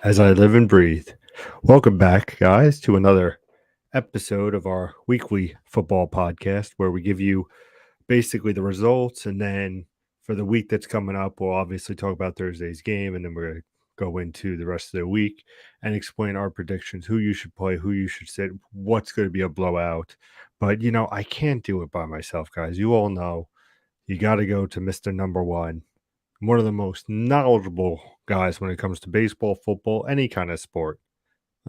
as I live and breathe. Welcome back, guys, to another episode of our weekly football podcast where we give you basically the results. And then for the week that's coming up, we'll obviously talk about Thursday's game. And then we're going to go into the rest of the week and explain our predictions, who you should play, who you should sit, what's going to be a blowout. But, I can't do it by myself, guys. You all know you got to go to Mr. Number one of the most knowledgeable guys when it comes to baseball, football, any kind of sport,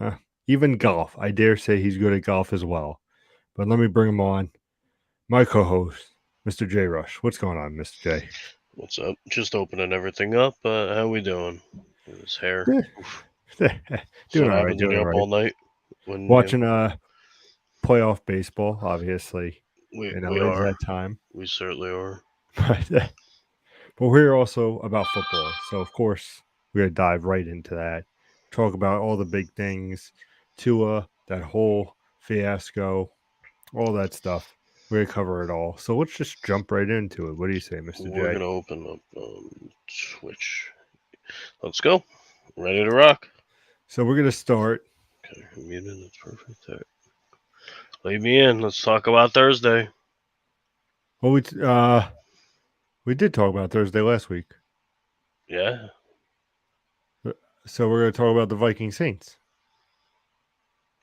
uh, even golf. I dare say he's good at golf as well. But let me bring him on. My co-host, Mr. J Rush. What's going on, Mr. J? What's up? Just opening everything up. How we doing? His hair. Oof. That's Doing what all right, happens when doing you're all up right. all night. When Watching playoff baseball, obviously. we It is are, that time. we certainly are. But we're here also about football. So of course we're gonna dive right into that. Talk about all the big things, Tua, that whole fiasco, all that stuff. We're gonna cover it all. So let's just jump right into it. What do you say, Mr. We're J? gonna open up Twitch. Let's go. Ready to rock. So we're gonna start. Okay, muted. That's perfect. There. Leave me in. Let's talk about Thursday. Well, we did talk about Thursday last week. Yeah. So we're gonna talk about the Viking Saints.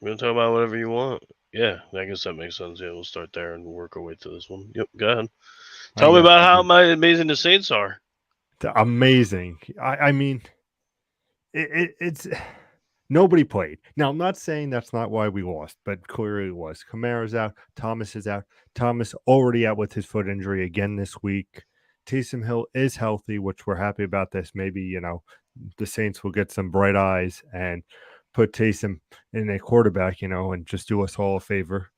We're gonna talk about whatever you want. Yeah, I guess that makes sense. Yeah, we'll start there and work our way to this one. Yep. Go ahead. I Tell me got about how you. amazing the Saints are. Amazing. I mean, it's nobody played. Now, I'm not saying that's not why we lost, but clearly it was. Kamara's out. Thomas is out. Thomas already out with his foot injury again this week. Taysom Hill is healthy, which we're happy about this. Maybe, the Saints will get some bright eyes and put Taysom in a quarterback, and just do us all a favor.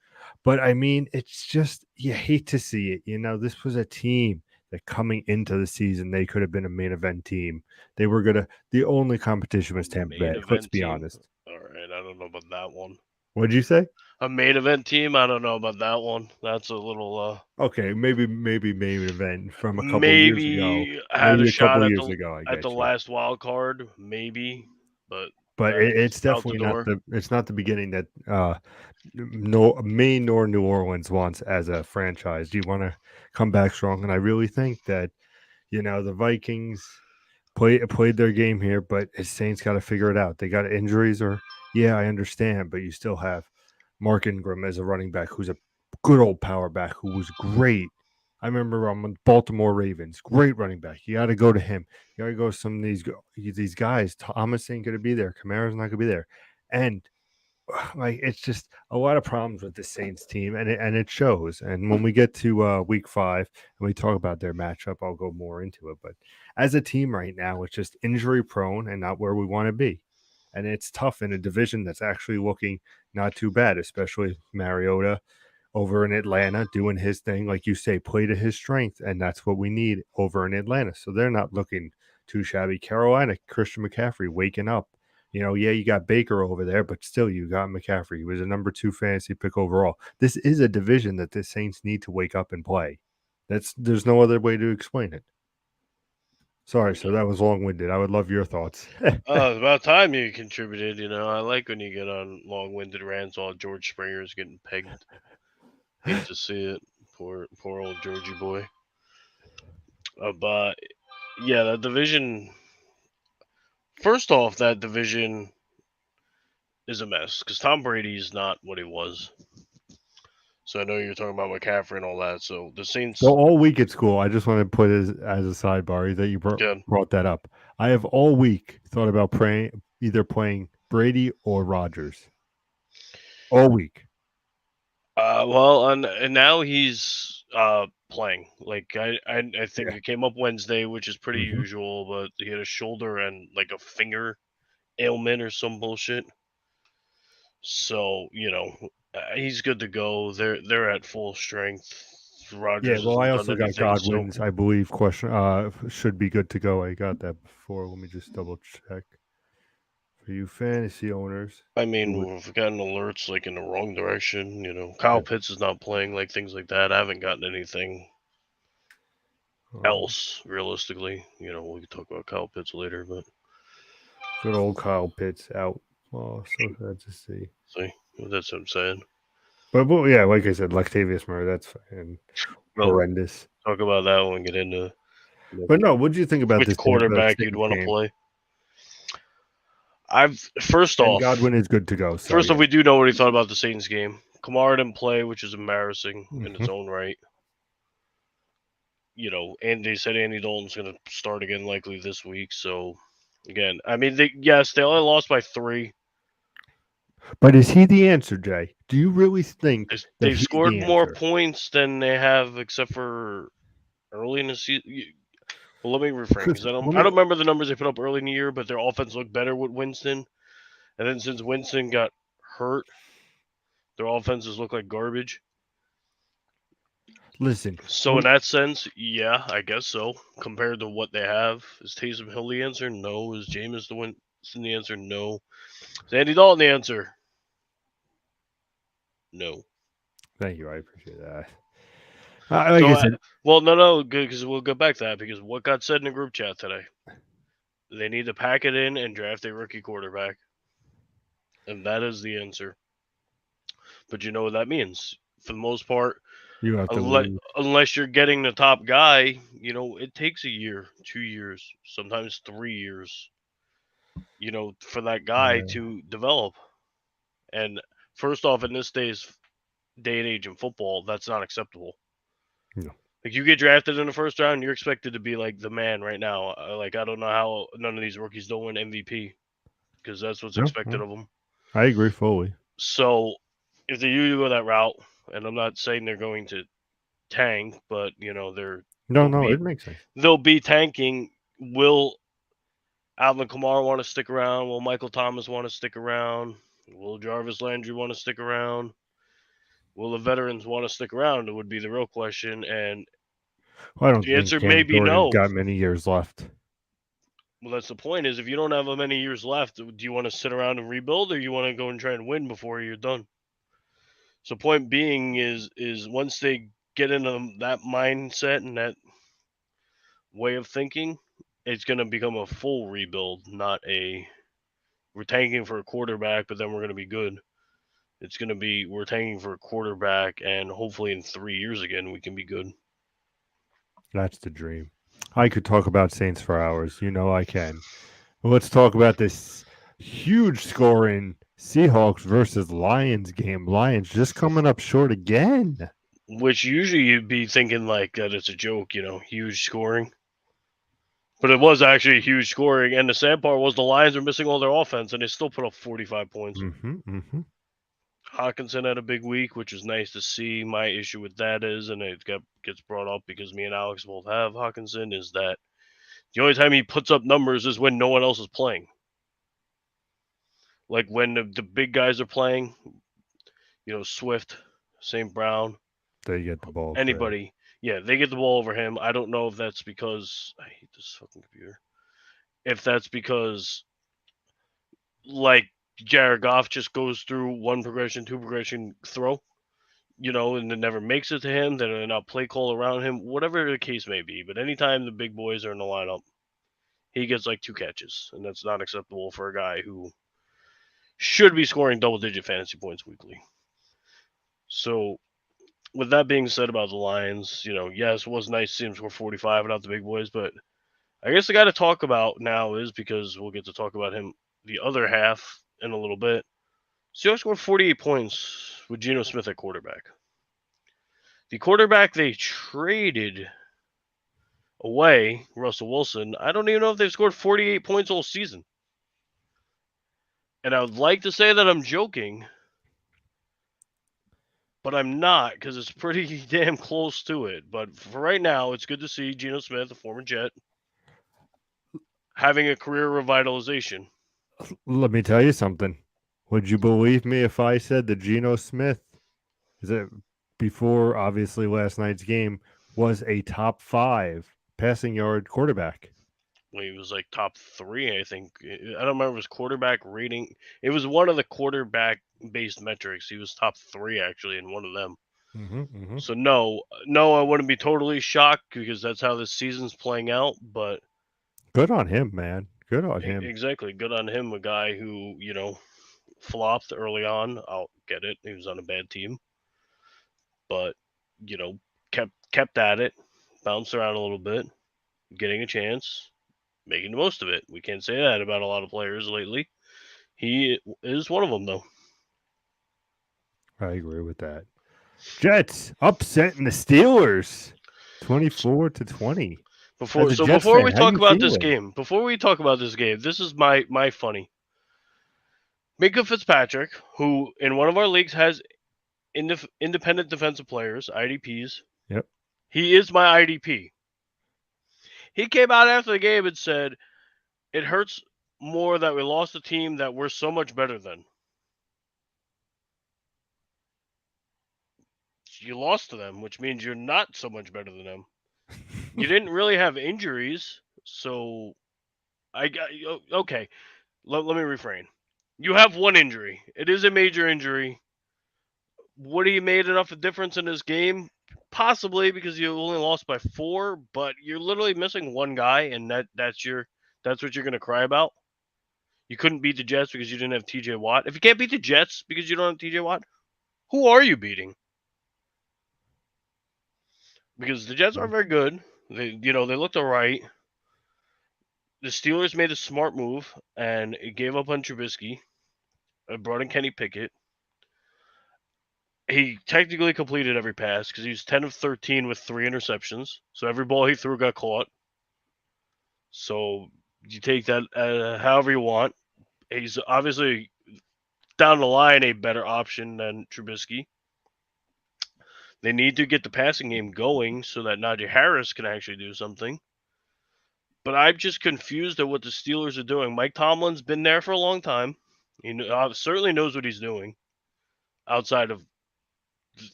But I mean, it's just, you hate to see it. This was a team that coming into the season, they could have been a main event team. They were going to, the only competition was Tampa Main Bay. Let's event be team. honest. All right, I don't know about that one. What'd you say? A main event team. I don't know about that one. That's a little Okay, maybe main event from a couple years ago. maybe had a Maybe a shot couple at years the ago, I at the get you. last wild card, maybe, but But it's that's out the definitely not door. the beginning that no Maine nor New Orleans wants as a franchise. Do you want to come back strong? And I really think that the Vikings played their game here, but his Saints got to figure it out. They got injuries, or yeah, I understand, but you still have Mark Ingram as a running back, who's a good old power back, who was great. I remember on the Baltimore Ravens, great running back. You got to go to him. You got to go to some of these guys. Thomas ain't going to be there. Kamara's not going to be there, and like it's just a lot of problems with the Saints team, and it shows. And when we get to week 5 and we talk about their matchup, I'll go more into it. But as a team right now, it's just injury prone and not where we want to be. And it's tough in a division that's actually looking not too bad, especially Mariota over in Atlanta doing his thing, like you say, play to his strength, and that's what we need over in Atlanta. So they're not looking too shabby. Carolina, Christian McCaffrey waking up. Yeah, you got Baker over there, but still you got McCaffrey. He was a number 2 fantasy pick overall. This is a division that the Saints need to wake up and play. There's no other way to explain it. Sorry, so that was long-winded. I would love your thoughts. It's about time you contributed. I like when you get on long-winded rants while George Springer's getting pegged. Hate to see it. Poor old Georgie boy. But yeah, that division. First off, that division is a mess because Tom Brady's not what he was. So I know you're talking about McCaffrey and all that. So the So Saints, all week at school, I just want to put as a sidebar that you good. brought that up. I have all week thought about either playing Brady or Rodgers. All week. Well, and now he's playing. Like I think Yeah. it came up Wednesday, which is pretty Hmm. usual, but he had a shoulder and like a finger ailment or some bullshit. So he's good to go. They're at full strength. Yeah. Rogers Well, I hasn't done also got anything, so Godwin's, I believe, question should be good to go. I got that before. Let me just double check for you fantasy owners. I Who mean would, we've gotten alerts like in the wrong direction. Kyle Pitts is not playing, like things like that. I haven't gotten anything um, else realistically. We can talk about Kyle Pitts later, but Good old Kyle Pitts out. Oh, so sad to see. See, that's what I'm saying. But yeah, like I said, Latavius Murray, that's fucking Well, horrendous. talk about that when we get into. But no, what do you think about Which this quarterback you'd Saints want to game? play? First And off, Godwin is good to go. So first off, yeah. we do know what he thought about the Saints game. Kamara didn't play, which is embarrassing in its own right. You know, and they said Andy Dalton's going to start again likely this week. So, again, I mean, they only lost by 3. But is he the answer, Jay? Do you really think that They've he's scored the more answer? points than they have, except for early in the season. Well, let me reframe because I don't remember the numbers they put up early in the year, but their offense looked better with Winston. And then since Winston got hurt, their offenses look like garbage. Listen. So in that sense, yeah, I guess so. Compared to what they have, is Taysom Hill the answer? No. Is Jameis the answer? No. Is Andy Dalton the answer? No. Thank you. I appreciate that. Like I said, no, good, because we'll go back to that, because what got said in the group chat today, they need to pack it in and draft a rookie quarterback. And that is the answer. But you know what that means. For the most part, you have to unless you're getting the top guy, you know, it takes a year, 2 years, sometimes 3 years, you know, for that guy to develop. And first off, in this day and age in football, that's not acceptable. No. Like, you get drafted in the first round, you're expected to be like the man right now. Like, I don't know how none of these rookies don't win MVP, because that's what's expected of them. I agree fully. So if they do go that route, and I'm not saying they're going to tank, but you know it makes sense. They'll be tanking. Will Alvin Kamara want to stick around? Will Michael Thomas want to stick around? Will Jarvis Landry want to stick around? Will the veterans want to stick around? It would be the real question. And I don't the answer think may be no. Got many years left. Well, that's the point. Is if you don't have many years left, do you want to sit around and rebuild, or you want to go and try and win before you're done? So, point being is once they get into that mindset and that way of thinking, it's going to become a full rebuild, not a we're tanking for a quarterback, but then we're going to be good. It's going to be we're tanking for a quarterback, and hopefully in 3 years again we can be good. That's the dream. I could talk about Saints for hours. You know I can. Well, let's talk about this huge scoring Seahawks versus Lions game. Lions just coming up short again. Which usually you'd be thinking like that it's a joke, you know, huge scoring. But it was actually a huge scoring, and the sad part was the Lions are missing all their offense, and they still put up 45 points. Hockenson had a big week, which is nice to see. My issue with that is, and it gets brought up because me and Alex both have Hockenson, is that the only time he puts up numbers is when no one else is playing. Like when the big guys are playing, you know, Swift, St. Brown. They get the ball. Anybody. Yeah, they get the ball over him. I don't know if that's because I hate this fucking computer. If that's because like Jared Goff just goes through one progression, two progression throw, you know, and it never makes it to him, then they're not play call around him, whatever the case may be. But anytime the big boys are in the lineup, he gets like 2 catches, and that's not acceptable for a guy who should be scoring double-digit fantasy points weekly. So, with that being said about the Lions, you know, yes, it was nice to see him score 45 without the big boys, but I guess the guy to talk about now is, because we'll get to talk about him the other half in a little bit, Seahawks scored 48 points with Geno Smith at quarterback. The quarterback they traded away, Russell Wilson, I don't even know if they've scored 48 points all season. And I would like to say that I'm joking, but I'm not, because it's pretty damn close to it. But for right now, it's good to see Geno Smith, a former Jet, having a career revitalization. Let me tell you something. Would you believe me if I said that Geno Smith, before obviously last night's game, was a top 5 passing yard quarterback? Well, he was like top 3, I think. I don't remember his quarterback rating. It was one of the quarterback-based metrics. He was top 3 actually in one of them. So no, I wouldn't be totally shocked, because that's how this season's playing out. But good on him, man. Good on him. Exactly. Good on him. A guy who, flopped early on. I'll get it. He was on a bad team. But, kept at it, bounced around a little bit, getting a chance, making the most of it. We can't say that about a lot of players lately. He is one of them, though. I agree with that. Jets upsetting the Steelers 24-20. Before As a so Jets before fan, we how talk you about this feeling? game, this is my funny. Minka Fitzpatrick, who in one of our leagues has independent defensive players, IDPs. Yep. He is my IDP. He came out after the game and said, "It hurts more that we lost a team that we're so much better than." You lost to them, which means you're not so much better than them. You didn't really have injuries, so I got okay. Let me refrain. You have one injury. It is a major injury. Would he made enough of a difference in his game? Possibly, because you only lost by 4, but you're literally missing one guy, and that's what you're gonna cry about. You couldn't beat the Jets because you didn't have TJ Watt. If you can't beat the Jets because you don't have TJ Watt, who are you beating? Because the Jets are very good. They looked all right. The Steelers made a smart move and it gave up on Trubisky. Brought in Kenny Pickett. He technically completed every pass because he was 10 of 13 with 3 interceptions. So every ball he threw got caught. So you take that however you want. He's obviously down the line a better option than Trubisky. They need to get the passing game going so that Najee Harris can actually do something. But I'm just confused at what the Steelers are doing. Mike Tomlin's been there for a long time. He certainly knows what he's doing outside of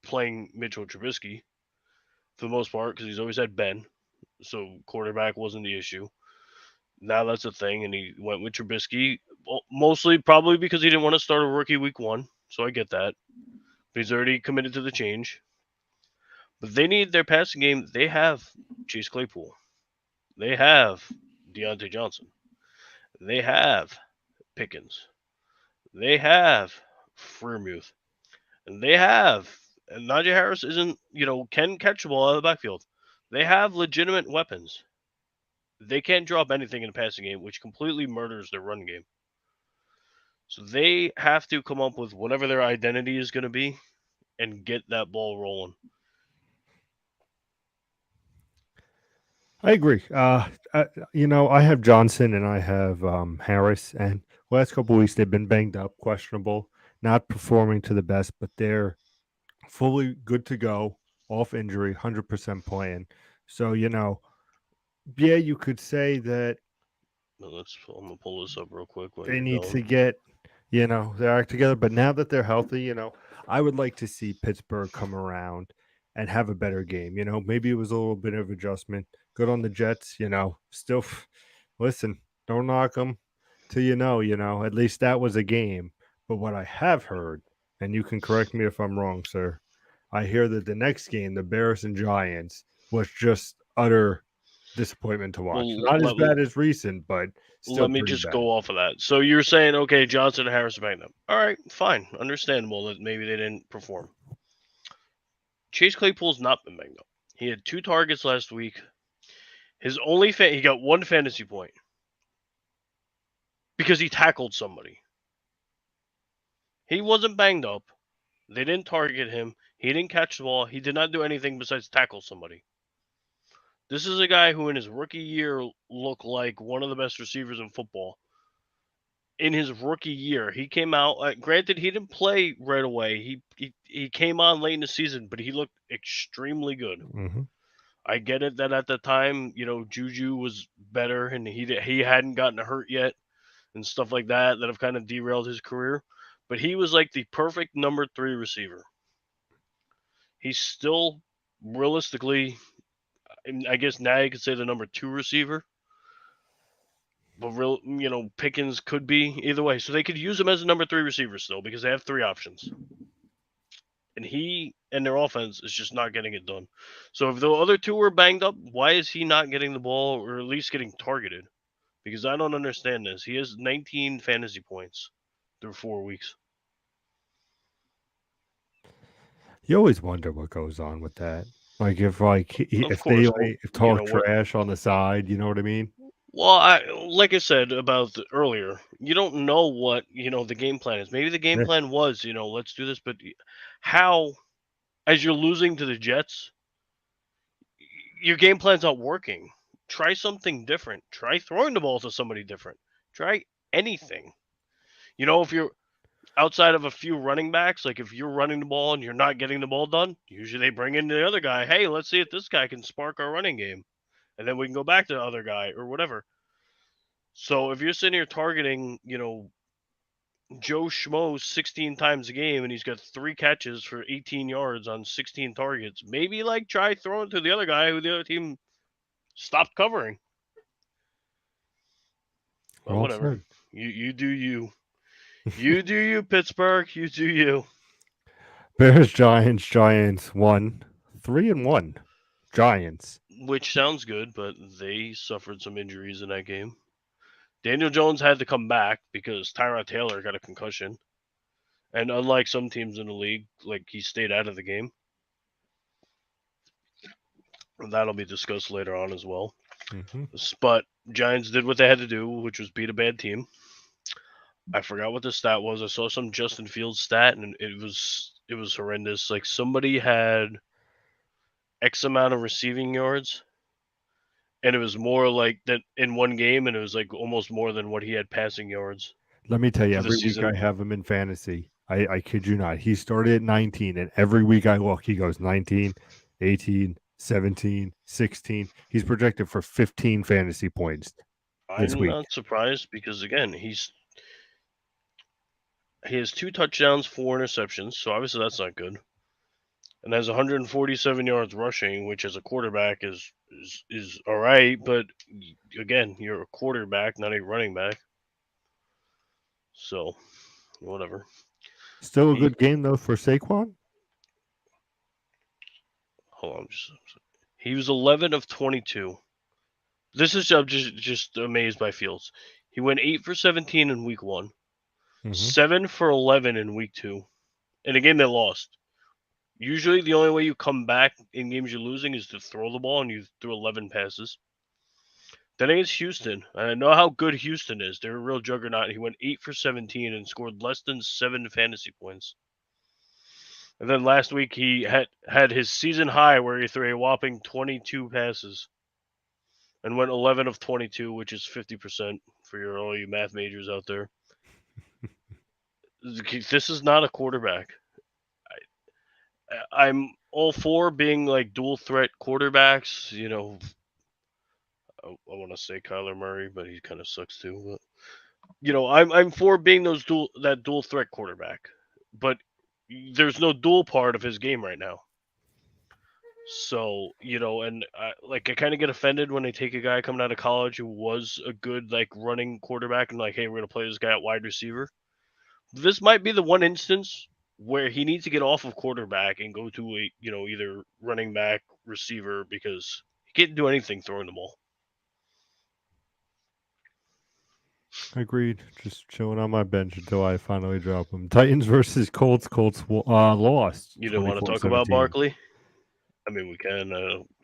playing Mitchell Trubisky for the most part because he's always had Ben. So quarterback wasn't the issue. Now that's a thing, and he went with Trubisky mostly probably because he didn't want to start a rookie week 1. So I get that. But he's already committed to the change. But they need their passing game. They have Chase Claypool. They have Deontay Johnson. They have Pickens. They have Freiermuth. And they have, and Najee Harris isn't, can catch the ball out of the backfield. They have legitimate weapons. They can't drop anything in the passing game, which completely murders their run game. So they have to come up with whatever their identity is going to be and get that ball rolling. I agree. I have Johnson and I have Harris, and last couple of weeks they've been banged up, questionable, not performing to the best, but they're fully good to go, off injury, 100% playing. So yeah, you could say that I'm gonna pull this up real quick. they need to get their act together. But now that they're healthy, I would like to see Pittsburgh come around and have a better game. Maybe it was a little bit of adjustment. Good on the Jets. Still, listen, don't knock them till at least that was a game. But what I have heard, and you can correct me if I'm wrong, sir, I hear that the next game, the Bears and Giants, was just utter disappointment to watch. Well, Not as bad as recent, but still let me pretty just bad. go off of that. So you're saying, okay, Johnson and Harris are banged up. All right, fine. Understandable that maybe they didn't perform. Chase Claypool's not been banged up. He had 2 targets last week. His only he got 1 fantasy point because he tackled somebody. He wasn't banged up. They didn't target him. He didn't catch the ball. He did not do anything besides tackle somebody. This is a guy who in his rookie year looked like one of the best receivers in football. In his rookie year, he came out. Granted, he didn't play right away. He came on late in the season, but he looked extremely good. Mm-hmm. I get it that at the time, Juju was better and he hadn't gotten hurt yet and stuff like that have kind of derailed his career. But he was like the perfect number 3 receiver. He's still realistically, I guess now you could say the number 2 receiver. But Pickens could be either way. So they could use him as a number 3 receiver still because they have 3 options. And he and their offense is just not getting it done. So if the other 2 were banged up, why is he not getting the ball or at least getting targeted? Because I don't understand this. He has 19 fantasy points through 4 weeks. You always wonder what goes on with that. Like if Of if they course, talk we're trash on the side, you know what I mean? well. Like I said about earlier, you don't know what the game plan is. Maybe the game Yeah. plan was let's do this, but how as you're losing to the Jets, your game plan's not working. Try something different. Try throwing the ball to somebody different. Try anything. If you're outside of a few running backs, like if you're running the ball and you're not getting the ball done, usually they bring in the other guy. Hey, let's see if this guy can spark our running game. And then we can go back to the other guy or whatever. So if you're sitting here targeting, Joe Schmo 16 times a game and he's got 3 catches for 18 yards on 16 targets, maybe try throwing to the other guy who the other team stopped covering. Well, Well whatever. said. You do you. You do you, Pittsburgh. You do you. Bears, Giants 3-1. Giants. Which sounds good, but they suffered some injuries in that game. Daniel Jones had to come back because Tyrod Taylor got a concussion. And unlike some teams in the league, he stayed out of the game. That'll be discussed later on as well. Mm-hmm. But Giants did what they had to do, which was beat a bad team. I forgot what the stat was. I saw some Justin Fields stat, and it was horrendous. Like somebody had X amount of receiving yards, and it was more like that in one game, and it was almost more than what he had passing yards Let me tell you, for the every week season. I have him in fantasy. I kid you not. He started at 19, and every week I look, he goes 19, 18, 17, 16. He's projected for 15 fantasy points this I'm week. not surprised because again, he has 2 touchdowns, 4 interceptions, so obviously that's not good. And has 147 yards rushing, which as a quarterback is all right, but again, you're a quarterback, not a running back. So, whatever. Still a good game, though, for Saquon? Hold on, he was 11 of 22. This is I'm just amazed by Fields. He went 8 for 17 in week 1, 7 for 11 in week 2, in a game they lost. Usually, the only way you come back in games you're losing is to throw the ball, and you threw 11 passes. Then against Houston, and I know how good Houston is. They're a real juggernaut. He went 8 for 17 and scored less than 7 fantasy points. And then last week he had his season high where he threw a whopping 22 passes and went 11 of 22, which is 50% for all you math majors out there. This is not a quarterback. I'm all for being dual threat quarterbacks. I want to say Kyler Murray, but he kind of sucks too. But I'm for being that dual threat quarterback, but there's no dual part of his game right now. So and I kind of get offended when they take a guy coming out of college who was a good running quarterback and hey, we're gonna play this guy at wide receiver. This might be the one instance where he needs to get off of quarterback and go to a either running back, receiver, because he can't do anything throwing the ball. Agreed. Just chilling on my bench until I finally drop him. Titans versus Colts. Colts lost. You don't want to talk about Barkley? I mean, we can.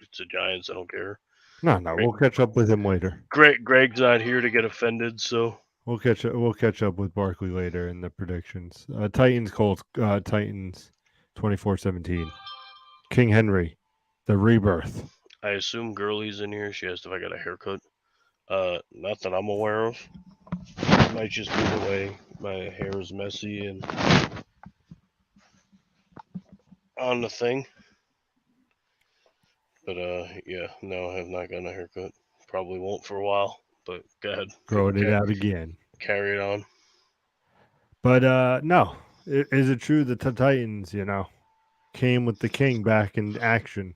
It's the Giants. I don't care. No, we'll catch up with him later. Greg's not here to get offended, so we'll catch up with Barkley later in the predictions. Titans, Colts. Titans, 24-17. King Henry, the rebirth. I assume Gurley's in here. She asked if I got a haircut. Not that I'm aware of. It might just be the way my hair is messy and on the thing. But yeah, no, I have not gotten a haircut. Probably won't for a while. But go ahead. Growing it out again. Carry it on. But no, is it true that the Titans, came with the king back in action?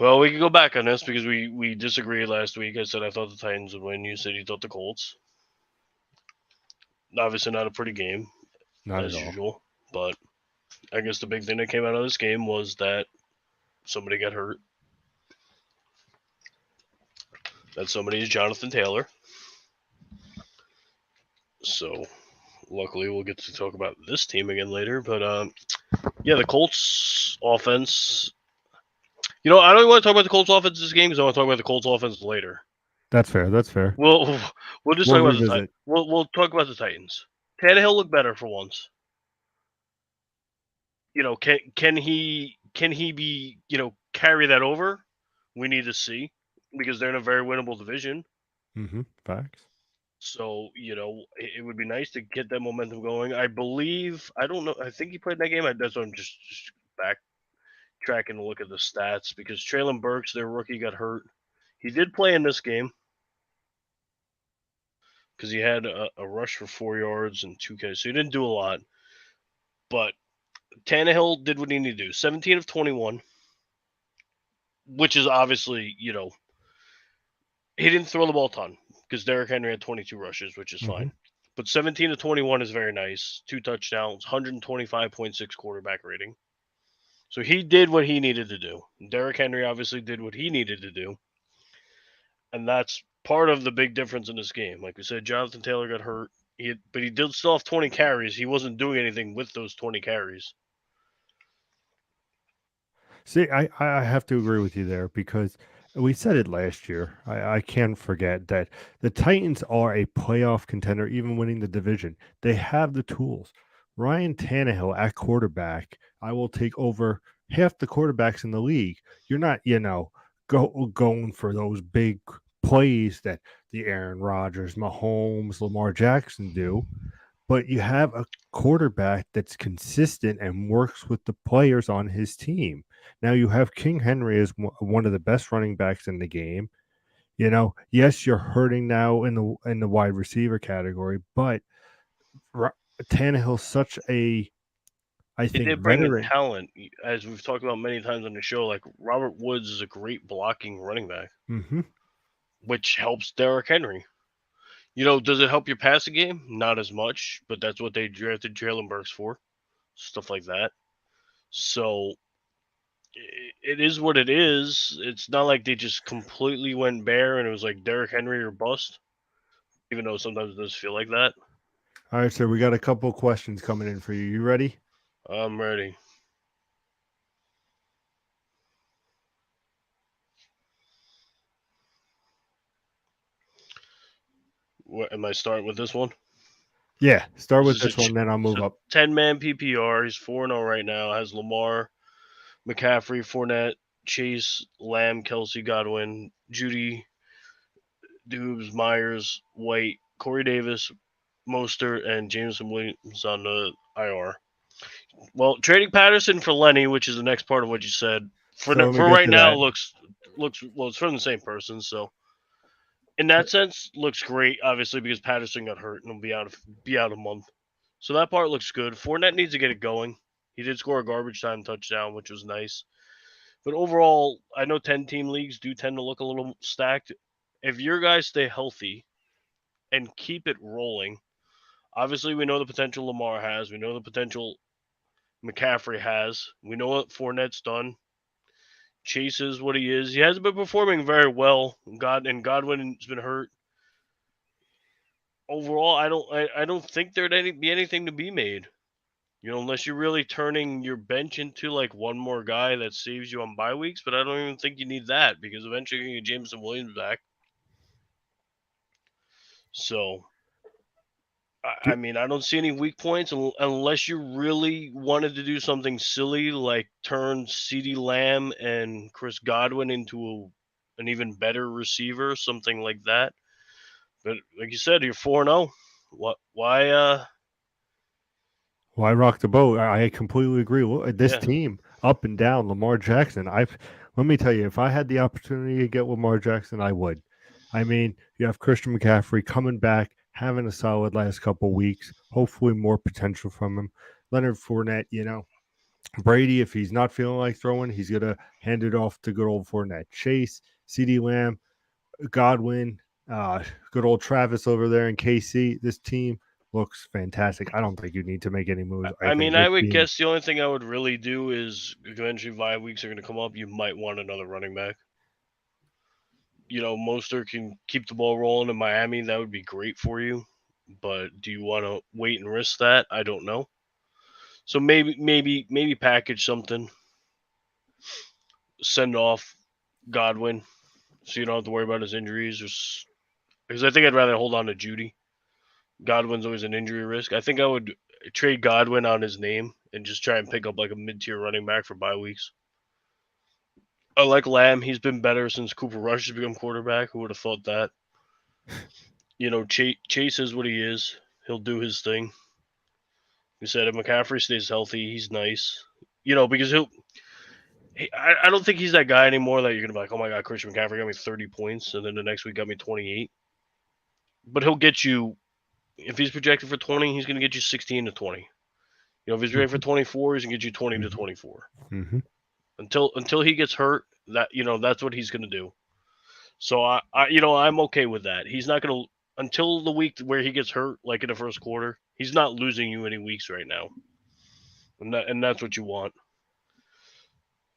Well, we can go back on this because we disagreed last week. I said I thought the Titans would win. You said you thought the Colts. Obviously not a pretty game, Not as at all. usual. But I guess the big thing that came out of this game was that somebody got hurt. That somebody is Jonathan Taylor. So luckily, we'll get to talk about this team again later. But yeah, the Colts offense. I don't want to talk about the Colts offense this game because I want to talk about the Colts offense later. That's fair. That's fair. We'll we'll just We'll talk about the revisit. we'll talk about the Titans. Tannehill looked better for once. Can he be carry that over? We need to see because they're in a very winnable division. Facts. So it would be nice to get that momentum going. I believe I don't know. I think he played in that game. That's what I'm just backtracking to look at the stats because Traylon Burks, their rookie, got hurt. He did play in this game because he had a rush for 4 yards and 2 Ks. So he didn't do a lot, but Tannehill did what he needed to do. 17 of 21, which is obviously he didn't throw the ball a ton because Derrick Henry had 22 rushes, which is fine. But 17 to 21 is very nice. 2 touchdowns, 125.6 quarterback rating. So he did what he needed to do. Derrick Henry obviously did what he needed to do. And that's part of the big difference in this game. Like we said, Jonathan Taylor got hurt, but he did still have 20 carries. He wasn't doing anything with those 20 carries. See, I have to agree with you there because we said it last year. I can't forget that the Titans are a playoff contender, even winning the division. They have the tools. Ryan Tannehill at quarterback, I will take over half the quarterbacks in the league. You're not, going for those big plays that the Aaron Rodgers, Mahomes, Lamar Jackson do, but you have a quarterback that's consistent and works with the players on his team. Now you have King Henry as one of the best running backs in the game. Yes, you're hurting now in the wide receiver category, but Tannehill's such I They think, did bring in veteran. talent, as we've talked about many times on the show. Like Robert Woods is a great blocking running back, Mm-hmm. which helps Derrick Henry. Does it help your passing game? Not as much, but that's what they drafted Traylon Burks for, stuff like that. So it is what it is. It's not like they just completely went bare and it was like Derrick Henry or bust, even though sometimes it does feel like that. All right, so we got a couple questions coming in for you. You ready? I'm ready. What, am I starting with this one? Yeah, start with This is this one, then I'll move up. 10-man PPR. He's 4-0 right now. Has Lamar, McCaffrey, Fournette, Chase, Lamb, Kelsey, Godwin, Judy, Dubes, Myers, White, Corey Davis, Mostert, and Jameson Williams on the IR. Well, trading Patterson for Lenny, which is the next part of what you said, for So let me for get right to now that. looks well. It's from the same person, so in that sense, looks great. Obviously, because Patterson got hurt and will be out a month, so that part looks good. Fournette needs to get it going. He did score a garbage time touchdown, which was nice. But overall, I know 10-team leagues do tend to look a little stacked. If your guys stay healthy and keep it rolling, obviously we know the potential Lamar has. We know the potential McCaffrey has. We know what Fournette's done. Chase is what he is. He hasn't been performing very well. Godwin's been hurt. Overall, I don't think there'd be anything to be made. Unless you're really turning your bench into like one more guy that saves you on bye weeks. But I don't even think you need that because eventually you get Jameson Williams back. So I mean, I don't see any weak points unless you really wanted to do something silly like turn CeeDee Lamb and Chris Godwin into an even better receiver, something like that. But like you said, you're 4-0. What? Why? Why rock the boat? I completely agree. This Yeah. team, up and down, Lamar Jackson. Let me tell you, if I had the opportunity to get Lamar Jackson, I would. I mean, you have Christian McCaffrey coming back, having a solid last couple weeks. Hopefully, more potential from him. Leonard Fournette, Brady, if he's not feeling like throwing, he's gonna hand it off to good old Fournette. Chase, CeeDee Lamb, Godwin, good old Travis over there in KC. This team looks fantastic. I don't think you need to make any moves. I I think mean, this I would team. guess the only thing I would really do is eventually bye weeks are going to come up. You might want another running back. Mostert can keep the ball rolling in Miami. That would be great for you. but do you want to wait and risk that? I don't know. So maybe package something, send off Godwin, so you don't have to worry about his injuries. Because I think I'd rather hold on to Judy. Godwin's always an injury risk. I think I would trade Godwin on his name and just try and pick up like a mid-tier running back for bye weeks. I like Lamb. He's been better since Cooper Rush has become quarterback. Who would have thought that? Chase is what he is. He'll do his thing. You said if McCaffrey stays healthy, he's nice. Because I don't think he's that guy anymore that you're gonna be like, oh my god, Christian McCaffrey got me 30 points, and then the next week got me 28. But he'll get you, if he's projected for 20, he's gonna get you 16 to 20. If he's projected for 24, he's gonna get you 20 to 24. Mm-hmm. Until he gets hurt, that's what he's gonna do. So I'm okay with that. He's not gonna until the week where he gets hurt, like in the first quarter. He's not losing you any weeks right now, and that's what you want.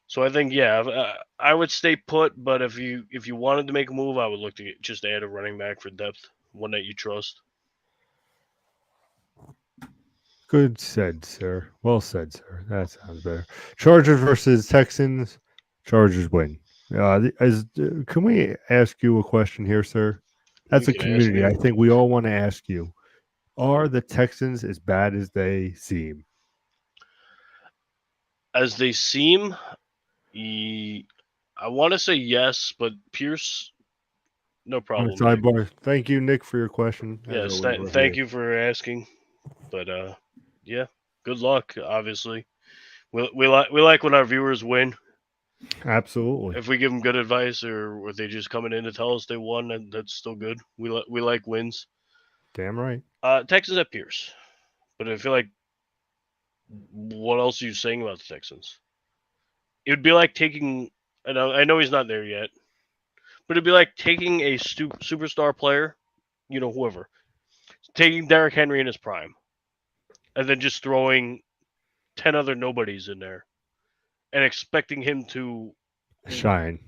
So I think I would stay put, but if you wanted to make a move, I would look to just add a running back for depth, one that you trust. Good said, sir. Well said, sir. That sounds better. Chargers versus Texans. Chargers win. Can we ask you a question here, sir? That's a You can ask community. me. I think we all want to ask you: are the Texans as bad as they seem? As they seem, I want to say yes, but Pierce, no problem. Nick. Sidebar. Thank you, Nick, for your question. Yes, thank you for asking. But yeah, good luck. Obviously, we like when our viewers win. Absolutely. If we give them good advice, or they just coming in to tell us they won, that's still good. We like wins. Damn right. Texans at Pierce, but I feel like, what else are you saying about the Texans? It would be like taking. I know he's not there yet, but it'd be like taking a superstar player, whoever, taking Derrick Henry in his prime, and then just throwing 10 other nobodies in there, and expecting him to shine.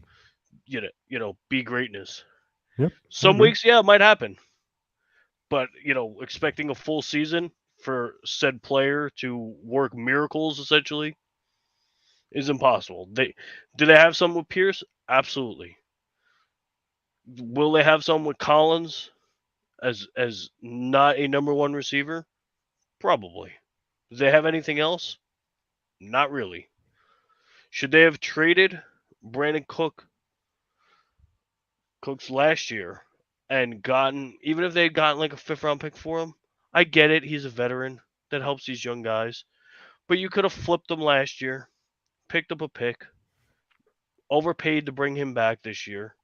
Be greatness. Yep. Some weeks, it might happen, but expecting a full season for said player to work miracles essentially is impossible. Do they have some with Pierce? Absolutely. Will they have some with Collins as not a number one receiver? Probably. Do they have anything else? Not really. Should they have traded Brandon Cooks last year and gotten, even if they had gotten like a 5th round pick for him? I get it. He's a veteran. That helps these young guys. But you could have flipped him last year, picked up a pick, overpaid to bring him back this year,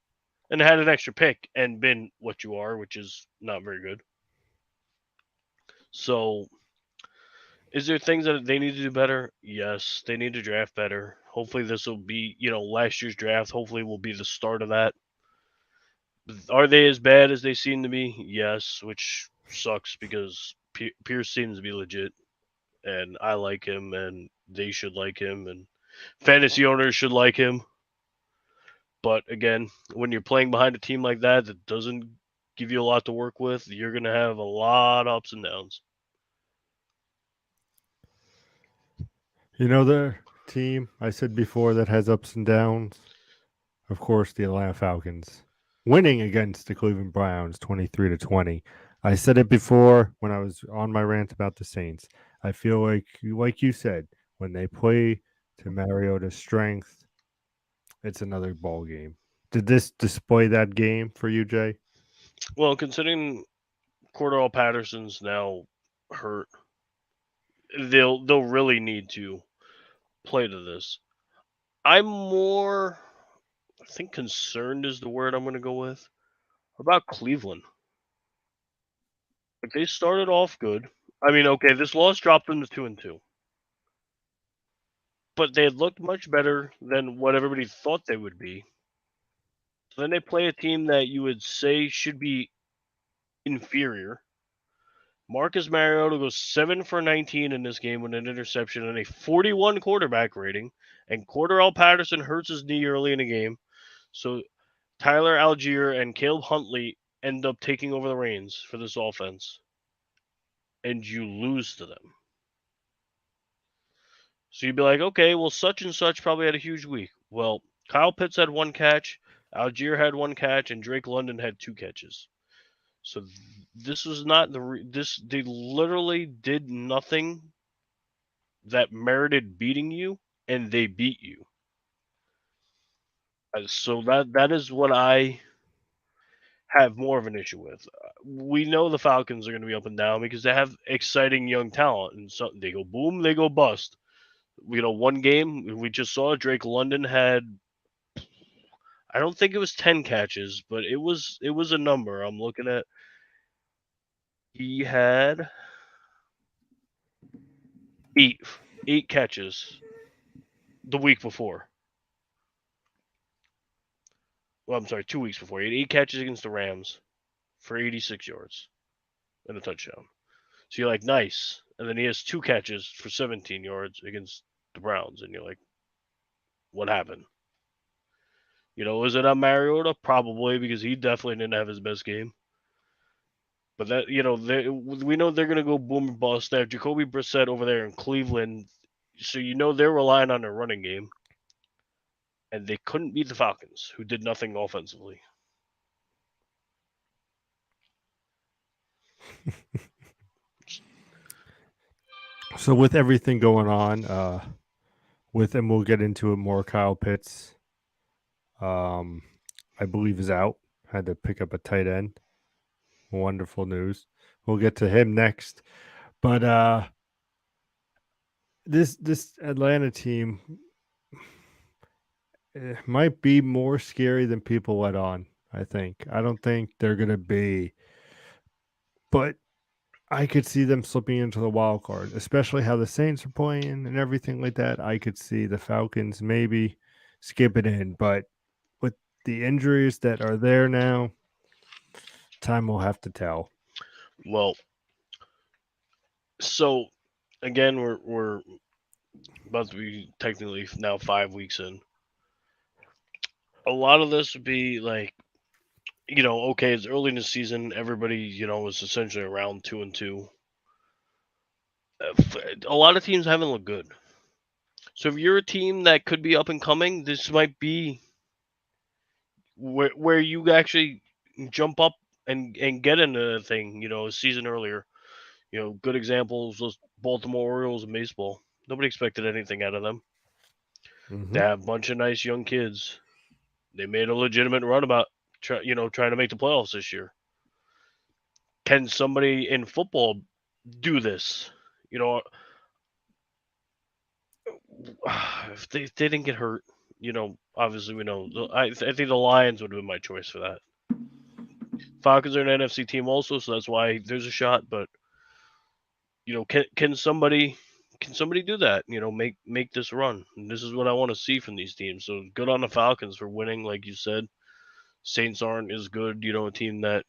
and had an extra pick and been what you are, which is not very good. So, is there things that they need to do better? Yes, they need to draft better. Hopefully, this will be, last year's draft. Hopefully, will be the start of that. Are they as bad as they seem to be? Yes, which sucks because Pierce seems to be legit, and I like him, and they should like him, and fantasy owners should like him. But again, when you're playing behind a team like that doesn't give you a lot to work with, you're going to have a lot of ups and downs. The team I said before that has ups and downs, of course, the Atlanta Falcons winning against the Cleveland Browns 23-20. I said it before when I was on my rant about the Saints. I feel like you said, when they play to Mariota's strength, it's another ball game. Did this display that game for you, Jay? Well, considering Cordell Patterson's now hurt, they'll really need to play to this. I'm more, I think, concerned is the word I'm going to go with, about Cleveland. Like, they started off good. I mean, okay, this loss dropped them to 2-2. But they had looked much better than what everybody thought they would be. So then they play a team that you would say should be inferior. Marcus Mariota goes 7 for 19 in this game with an interception and a 41 quarterback rating. And Cordell Patterson hurts his knee early in the game. So Tyler Algier and Caleb Huntley end up taking over the reins for this offense. and you lose to them. So you'd be like, okay, well, such and such probably had a huge week. Well, Kyle Pitts had 1 catch, Algier had 1 catch, and Drake London had 2 catches. So this was not this. They literally did nothing that merited beating you, and they beat you. So that is what I have more of an issue with. We know the Falcons are going to be up and down because they have exciting young talent, and so they go boom, they go bust. One game we just saw Drake London had. I don't think it was 10 catches, but it was a number. I'm looking at. He had eight catches the week before. Well, I'm sorry, 2 weeks before. He had 8 catches against the Rams for 86 yards and a touchdown. So you're like, nice. And then he has 2 catches for 17 yards against the Browns, and you're like, what happened? Was it on Mariota? Probably, because he definitely didn't have his best game. But that we know they're gonna go boom or bust. They have Jacoby Brissett over there in Cleveland, so they're relying on their running game, and they couldn't beat the Falcons, who did nothing offensively. So with everything going on, and we'll get into it more. Kyle Pitts, I believe is out. Had to pick up a tight end. Wonderful news. We'll get to him next. But this Atlanta team might be more scary than people let on. I think. I don't think they're gonna be, but I could see them slipping into the wild card, especially how the Saints are playing and everything like that. I could see the Falcons maybe skip it in, but with the injuries that are there now, time will have to tell. Well, so again, we're about to be technically now 5 weeks in. A lot of this would be like, okay, it's early in the season. Everybody, is essentially around 2-2. A lot of teams haven't looked good. So if you're a team that could be up and coming, this might be where you actually jump up and get into the thing, a season earlier. Good examples was Baltimore Orioles in baseball. Nobody expected anything out of them. Mm-hmm. They have a bunch of nice young kids. They made a legitimate run about trying to make the playoffs this year. Can somebody in football do this? If they didn't get hurt, obviously we know. I think the Lions would have been my choice for that. Falcons are an NFC team also, so that's why there's a shot. But can somebody do that? Make this run. And this is what I want to see from these teams. So good on the Falcons for winning, like you said. Saints aren't as good. A team that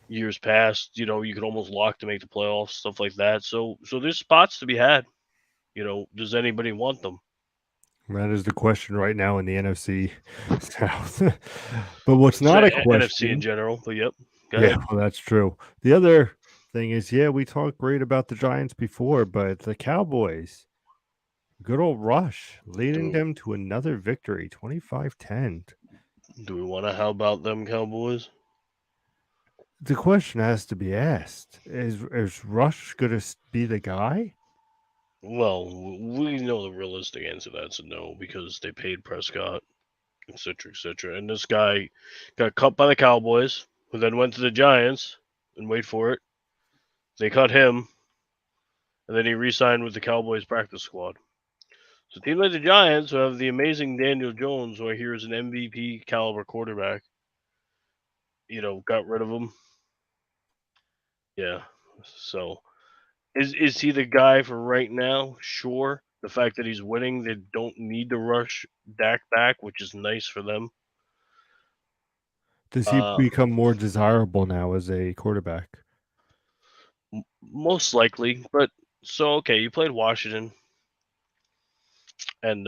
years past, you could almost lock to make the playoffs, stuff like that. So there's spots to be had. Does anybody want them? That is the question right now in the NFC South. But what's not a question, NFC in general, but yep. Go yeah, ahead. well, that's true. The other thing is, yeah, we talked great about the Giants before, but the Cowboys, good old Rush, leading them to another victory, 25-10. Do we want to how about them Cowboys? The question has to be asked: Is Rush going to be the guy? Well, we know the realistic answer to that's a no because they paid Prescott, etc., etc. And this guy got cut by the Cowboys, who then went to the Giants, and wait for it, they cut him, and then he re-signed with the Cowboys practice squad. So teams like the Giants, who have the amazing Daniel Jones, who I hear is an MVP caliber quarterback, got rid of him. Yeah. So is he the guy for right now? Sure. The fact that he's winning, they don't need to rush Dak back, which is nice for them. Does he become more desirable now as a quarterback? Most likely, but so okay, you played Washington, and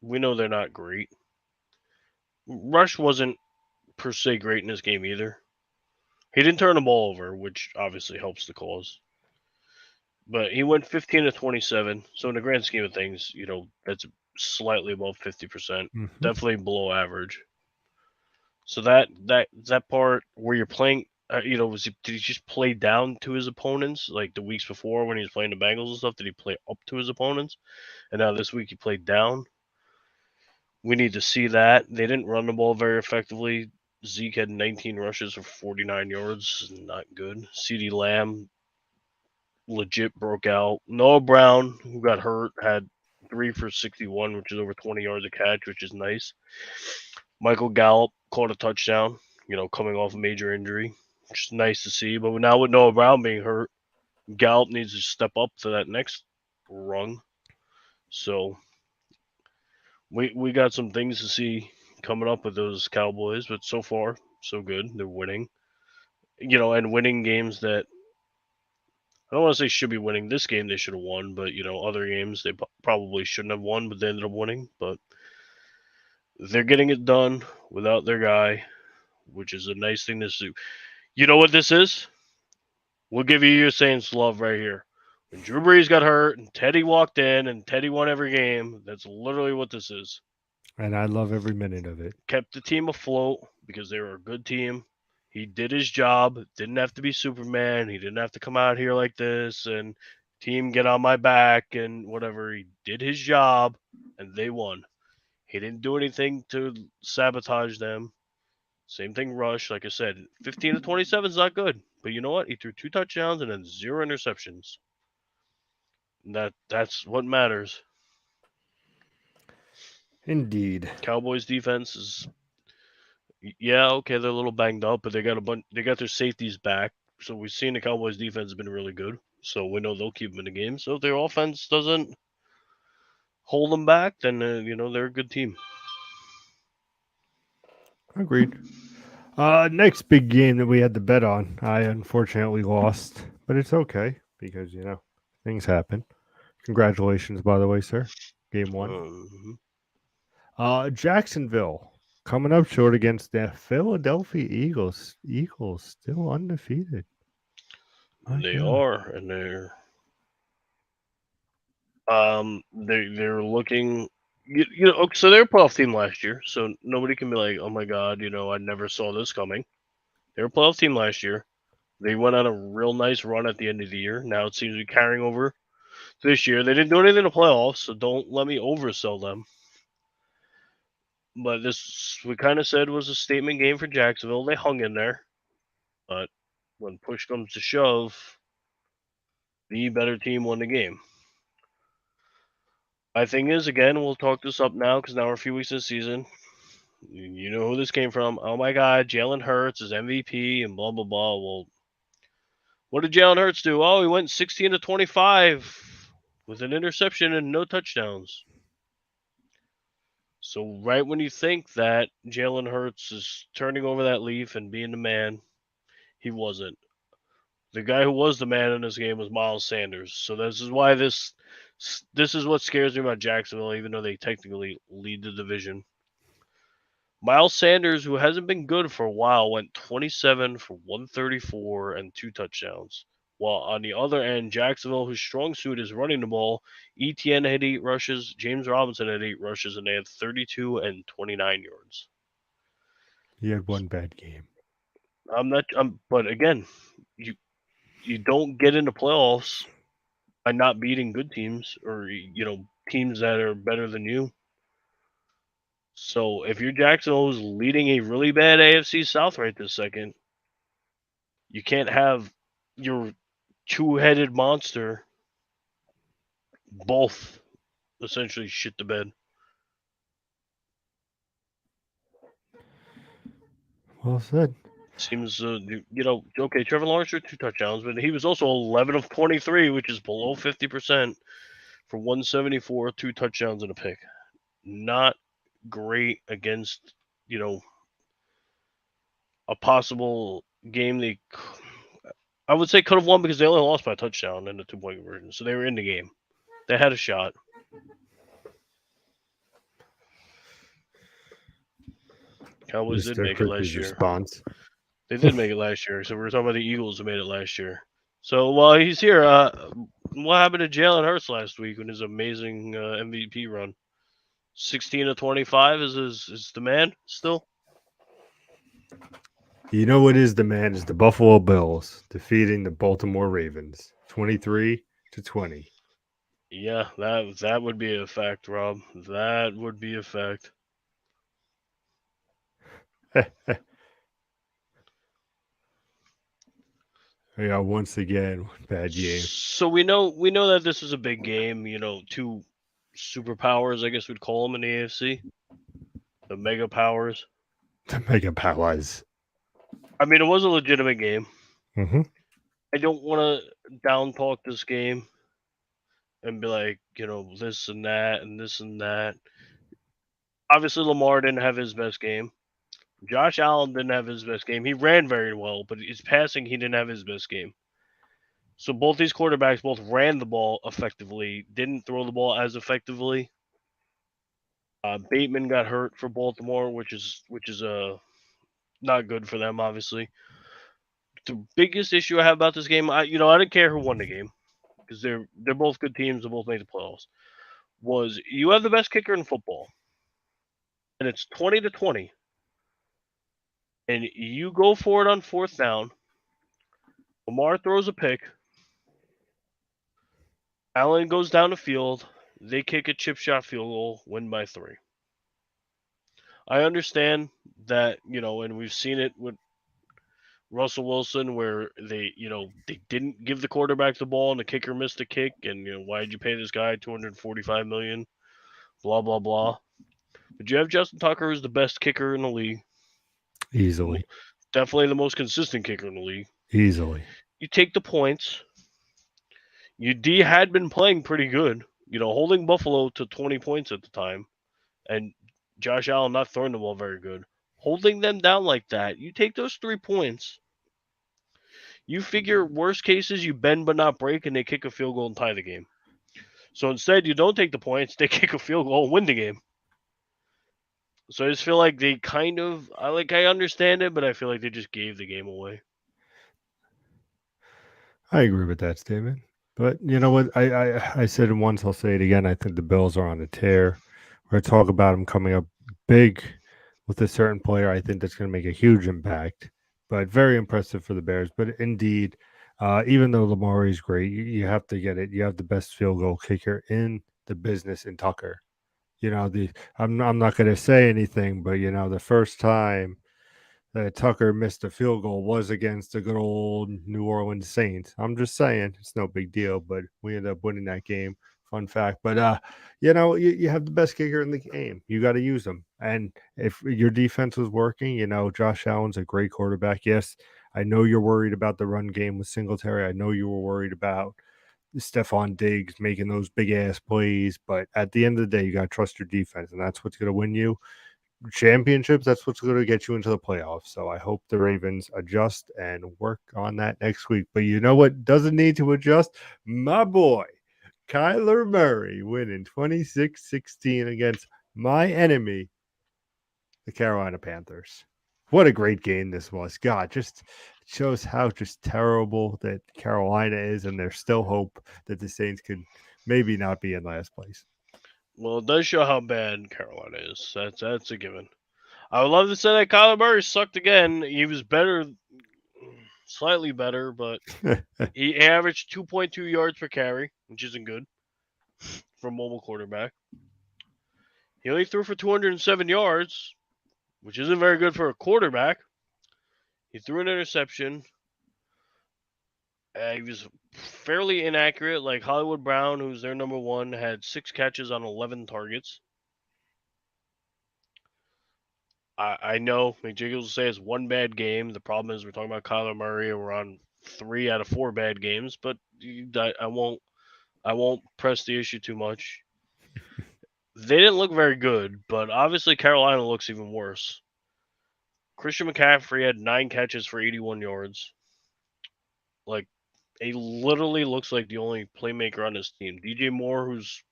we know they're not great. Rush wasn't per se great in this game either. He didn't turn the ball over, which obviously helps the cause. But he went 15 to 27. So in the grand scheme of things, that's slightly above 50%. Mhm. Definitely below average. So that part where you're playing, did he just play down to his opponents like the weeks before when he was playing the Bengals and stuff? Did he play up to his opponents? And now this week he played down. We need to see that. They didn't run the ball very effectively. Zeke had 19 rushes for 49 yards, not good. CeeDee Lamb legit broke out. Noah Brown, who got hurt, had 3 for 61, which is over 20 yards a catch, which is nice. Michael Gallup caught a touchdown, coming off a major injury, which is nice to see. But now with Noah Brown being hurt, Gallup needs to step up to that next rung. So we got some things to see coming up with those Cowboys, but so far so good. They're winning, and winning games that I don't want to say should be winning. This game they should have won, but other games they probably shouldn't have won, but they ended up winning. But they're getting it done without their guy, which is a nice thing to see. You know what this is? We'll give you your Saints love right here. When Drew Brees got hurt and Teddy walked in and Teddy won every game, that's literally what this is. And I love every minute of it. Kept the team afloat because they were a good team. He did his job. Didn't have to be Superman. He didn't have to come out here like this and team get on my back and whatever. He did his job and they won. He didn't do anything to sabotage them. Same thing, Rush. Like I said, 15 to 27 is not good. But you know what? He threw 2 touchdowns and then 0 interceptions. That's what matters. Indeed. Cowboys defense is okay, they're a little banged up, but they got their safeties back. So we've seen the Cowboys defense has been really good. So we know they'll keep them in the game. So if their offense doesn't hold them back, then they're a good team. Agreed. Next big game that we had to bet on, I unfortunately lost, but it's okay because things happen. Congratulations, by the way, sir. Game 1. Jacksonville coming up short against the Philadelphia Eagles. Eagles still undefeated. They are, and they're looking. So they're a playoff team last year, so nobody can be like, oh my god, I never saw this coming. They were a playoff team last year. They went on a real nice run at the end of the year. Now it seems to be carrying over this year. They didn't do anything in the playoffs, so don't let me oversell them. But this, we kind of said, was a statement game for Jacksonville. They hung in there. But when push comes to shove, the better team won the game. My thing is, again, we'll talk this up now because now we're a few weeks in the season. You know who this came from. Oh my God, Jalen Hurts is MVP and blah, blah, blah. Well, what did Jalen Hurts do? Oh, he went 16 to 25 with an interception and no touchdowns. So right when you think that Jalen Hurts is turning over that leaf and being the man, he wasn't. The guy who was the man in this game was Miles Sanders. So this is why this is what scares me about Jacksonville, even though they technically lead the division. Miles Sanders, who hasn't been good for a while, went 27 for 134 and 2 touchdowns. While on the other end, Jacksonville, whose strong suit is running the ball, ETN had 8 rushes, James Robinson had 8 rushes, and they had 32 and 29 yards. He had one bad game. But again, you don't get into playoffs by not beating good teams or teams that are better than you. So if you're Jacksonville who's leading a really bad AFC South right this second, you can't have your two-headed monster both essentially shit the bed. Well said. Seems, okay, Trevor Lawrence threw 2 touchdowns, but he was also 11 of 23, which is below 50% for 174, 2 touchdowns and a pick. Not great against, a possible game they, I would say, could have won because they only lost by a touchdown in the 2-point conversion. So they were in the game. They had a shot. Cowboys did make it last year. Response. They did make it last year. So we were talking about the Eagles who made it last year. So while he's here, what happened to Jalen Hurts last week in his amazing MVP run? 16 to 25 is the man still? You know what is the man is the Buffalo Bills defeating the Baltimore Ravens 23-20. Yeah, that would be a fact, Rob. That would be a fact. Yeah, once again, bad game. So we know that this is a big game. Two superpowers, I guess we'd call them in the AFC, the mega powers. The Mega Powers. I mean, it was a legitimate game. Mm-hmm. I don't want to down talk this game and be like, this and that and this and that. Obviously, Lamar didn't have his best game. Josh Allen didn't have his best game. He ran very well, but his passing, he didn't have his best game. So both these quarterbacks both ran the ball effectively, didn't throw the ball as effectively. Bateman got hurt for Baltimore, which is not good for them, obviously. The biggest issue I have about this game, I didn't care who won the game because they're both good teams. They both made the playoffs. Was you have the best kicker in football, and it's 20-20, and you go for it on fourth down. Lamar throws a pick. Allen goes down the field. They kick a chip shot field goal, win by 3. I understand that, and we've seen it with Russell Wilson where they didn't give the quarterback the ball and the kicker missed the kick, and why did you pay this guy $245 million? Blah blah blah. But you have Justin Tucker, who's the best kicker in the league, Easily. definitely the most consistent kicker in the league. Easily. You take the points. Your D had been playing pretty good, holding Buffalo to 20 points at the time, and Josh Allen not throwing the ball very good. Holding them down like that, you take those 3 points. You figure worst cases, you bend but not break, and they kick a field goal and tie the game. So instead, you don't take the points, they kick a field goal and win the game. So I just feel like they kind of, I understand it, but I feel like they just gave the game away. I agree with that statement. But you know what? I said it once, I'll say it again. I think the Bills are on a tear. We're going to talk about them coming up big with a certain player. I think that's going to make a huge impact. But very impressive for the Bears. But indeed, even though Lamar is great, you have to get it. You have the best field goal kicker in the business in Tucker. I'm not going to say anything, but the first time that Tucker missed a field goal was against the good old New Orleans Saints. I'm just saying it's no big deal, but we ended up winning that game. Fun fact. But you have the best kicker in the game. You got to use them. And if your defense was working, Josh Allen's a great quarterback. Yes, I know you're worried about the run game with Singletary. I know you were worried about Stephon Diggs making those big ass plays, but at the end of the day, you got to trust your defense, and that's what's going to win you championships. That's what's going to get you into the playoffs. So I hope the Ravens adjust and work on that next week. But you know what doesn't need to adjust? My boy, Kyler Murray, winning 26-16 against my enemy, the Carolina Panthers. What a great game this was. God, just shows how just terrible that Carolina is, and there's still hope that the Saints could maybe not be in last place. Well, it does show how bad Carolina is. That's a given. I would love to say that Kyler Murray sucked again. He was better, slightly better, but he averaged 2.2 yards per carry, which isn't good for a mobile quarterback. He only threw for 207 yards, which isn't very good for a quarterback. He threw an interception. He was fairly inaccurate. Like Hollywood Brown, who's their number one, had 6 catches on 11 targets. I know McJiggles will say it's one bad game. The problem is we're talking about Kyler Murray, and we're on 3 out of 4 bad games. But I won't press the issue too much. They didn't look very good, but obviously Carolina looks even worse. Christian McCaffrey had 9 catches for 81 yards. Like, he literally looks like the only playmaker on this team. DJ Moore, who's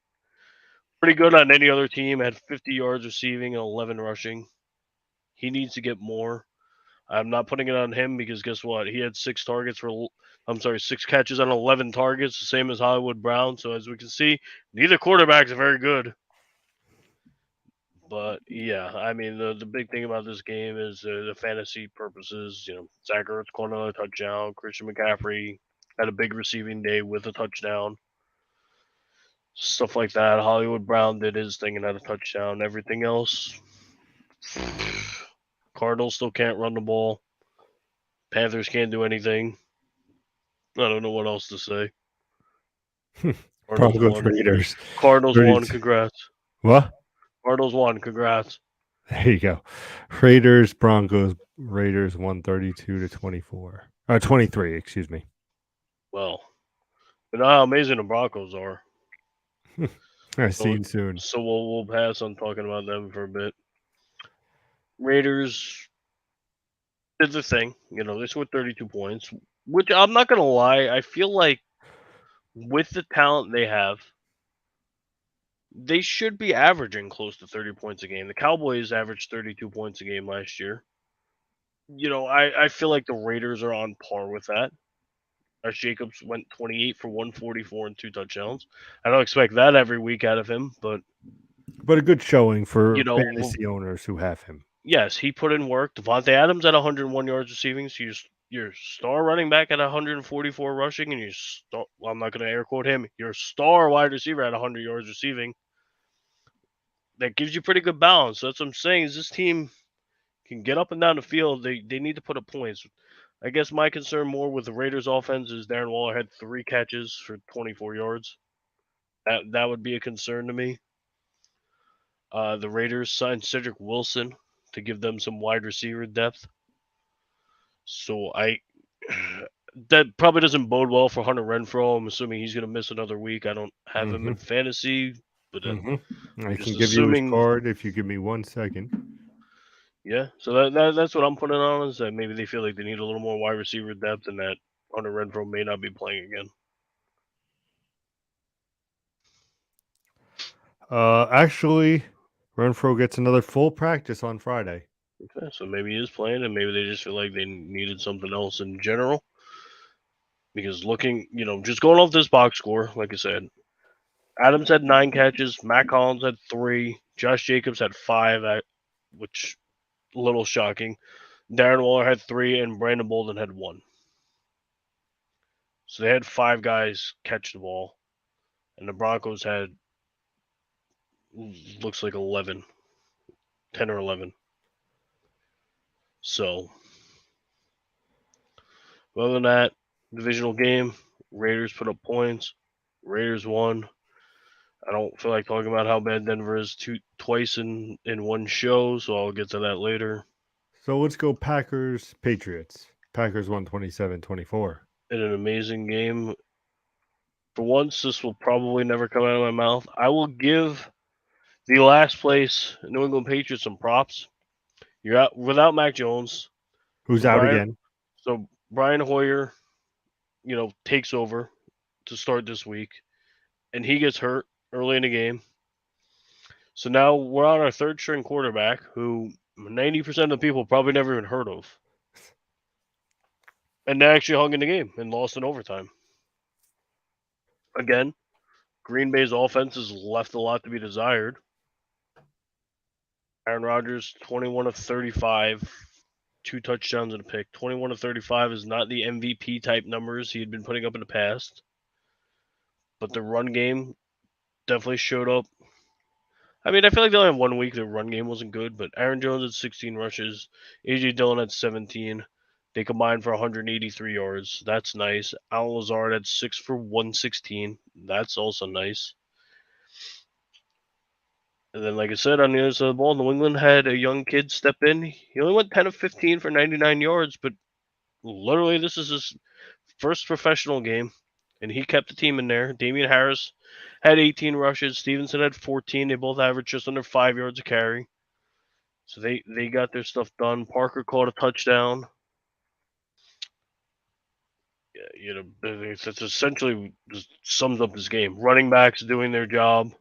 pretty good on any other team, had 50 yards receiving and 11 rushing. He needs to get more. I'm not putting it on him because guess what? He had 6 catches on 11 targets, the same as Hollywood Brown. So as we can see, neither quarterbacks are very good. But yeah, I mean the big thing about this game is the fantasy purposes. Zach Ertz caught another touchdown. Christian McCaffrey had a big receiving day with a touchdown. Stuff like that. Hollywood Brown did his thing and had a touchdown. Everything else, Cardinals still can't run the ball. Panthers can't do anything. I don't know what else to say. Cardinals Broncos won. Raiders. Cardinals won. 32. Congrats. What? Cardinals won. Congrats. There you go. Raiders Broncos Raiders 132 to 24. 23, excuse me. Well, you know how amazing the Broncos are. See you soon. So we'll pass on talking about them for a bit. Raiders did the thing. They scored 32 points, which I'm not gonna lie, I feel like with the talent they have, they should be averaging close to 30 points a game. The Cowboys averaged 32 points a game last year. I feel like the Raiders are on par with that. Josh Jacobs went 28 for 144 and 2 touchdowns. I don't expect that every week out of him, but a good showing for You know, fantasy owners who have him. yes, he put in work. Devontae Adams at 101 yards receiving, so your star running back at 144 rushing, and I'm not going to air quote him, your star wide receiver at 100 yards receiving. That gives you pretty good balance. So that's what I'm saying is this team can get up and down the field. They need to put up points. I guess my concern more with the Raiders offense is Darren Waller had 3 catches for 24 yards. That would be a concern to me. The Raiders signed Cedric Wilson to give them some wide receiver depth. So that probably doesn't bode well for Hunter Renfrow. I'm assuming he's going to miss another week. I don't have him in fantasy, but I just can give you his card if you give me 1 second. yeah. So that's what I'm putting on is that maybe they feel like they need a little more wide receiver depth, and that Hunter Renfrow may not be playing again. Actually, Renfrow gets another full practice on Friday. Okay, so maybe he is playing, and maybe they just feel like they needed something else in general. Because looking, just going off this box score, like I said, Adams had 9 catches, Matt Collins had 3, Josh Jacobs had 5, which a little shocking. Darren Waller had 3, and Brandon Bolden had 1. So they had 5 guys catch the ball, and the Broncos had looks like 10 or 11. So, other than that, divisional game, Raiders put up points. Raiders won. I don't feel like talking about how bad Denver is twice in one show, so I'll get to that later. So let's go Packers Patriots. Packers 127-24. In an amazing game. For once, this will probably never come out of my mouth. I will give the last place New England Patriots some props. You're out without Mac Jones. Who's out again? So Brian Hoyer, takes over to start this week, and he gets hurt early in the game. So now we're on our third string quarterback, who 90% of the people probably never even heard of. And they actually hung in the game and lost in overtime. Again, Green Bay's offense has left a lot to be desired. Aaron Rodgers, 21 of 35, 2 touchdowns and a pick. 21 of 35 is not the MVP type numbers he had been putting up in the past. But the run game definitely showed up. I mean, I feel like they only had 1 week the run game wasn't good, but Aaron Jones had 16 rushes. A.J. Dillon had 17. They combined for 183 yards. That's nice. Alan Lazard had 6 for 116. That's also nice. And then, like I said, on the other side of the ball, New England had a young kid step in. He only went 10 of 15 for 99 yards, but literally this is his first professional game, and he kept the team in there. Damian Harris had 18 rushes. Stevenson had 14. They both averaged just under 5 yards a carry. So they got their stuff done. Parker caught a touchdown. It's essentially just sums up his game. Running backs doing their job,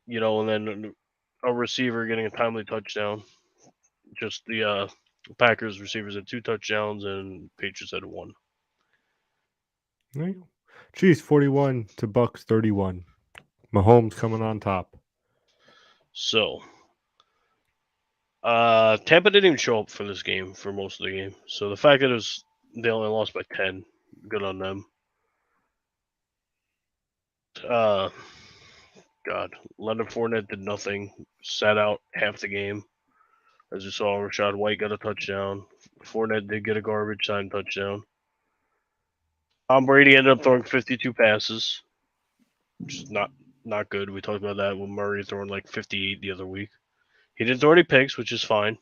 and then a receiver getting a timely touchdown. Just the Packers receivers had 2 touchdowns, and Patriots had 1. There you go. Chiefs 41 to Bucks 31. Mahomes coming on top. So, Tampa didn't even show up for this game for most of the game. So the fact that they only lost by 10, good on them. God, Leonard Fournette did nothing, sat out half the game. As you saw, Rashad White got a touchdown. Fournette did get a garbage time touchdown. Tom Brady ended up throwing 52 passes, which is not good. We talked about that with Murray throwing like 58 the other week. He didn't throw any picks, which is fine.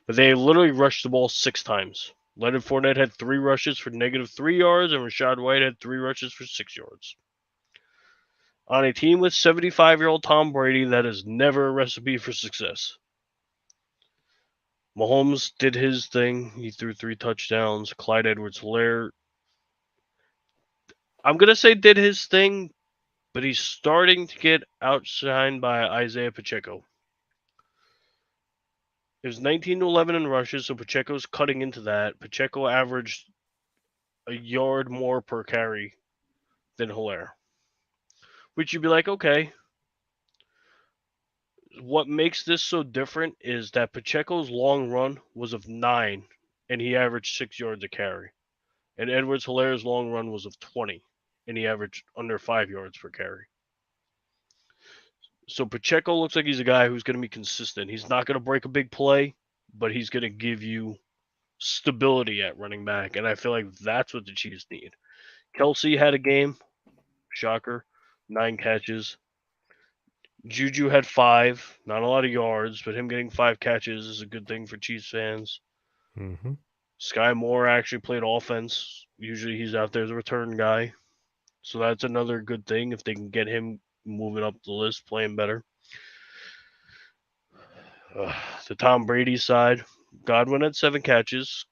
But they literally rushed the ball 6 times. Leonard Fournette had 3 rushes for -3 yards, and Rashad White had 3 rushes for 6 yards. On a team with 75-year-old Tom Brady, that is never a recipe for success. Mahomes did his thing. He threw 3 touchdowns. Clyde Edwards-Helaire, I'm going to say did his thing, but he's starting to get outshined by Isaiah Pacheco. It was 19-11 in rushes, so Pacheco's cutting into that. Pacheco averaged a yard more per carry than Helaire. Which you'd be like, okay. What makes this so different is that Pacheco's long run was of 9, and he averaged 6 yards a carry. And Edwards-Helaire's long run was of 20, and he averaged under 5 yards per carry. So Pacheco looks like he's a guy who's going to be consistent. He's not going to break a big play, but he's going to give you stability at running back, and I feel like that's what the Chiefs need. Kelsey had a game, shocker, 9 catches. Juju had 5, not a lot of yards, but him getting 5 catches is a good thing for Chiefs fans. Mm-hmm. Sky Moore actually played offense. Usually he's out there as a return guy. So that's another good thing if they can get him moving up the list, playing better. The Tom Brady side, Godwin had 7 catches.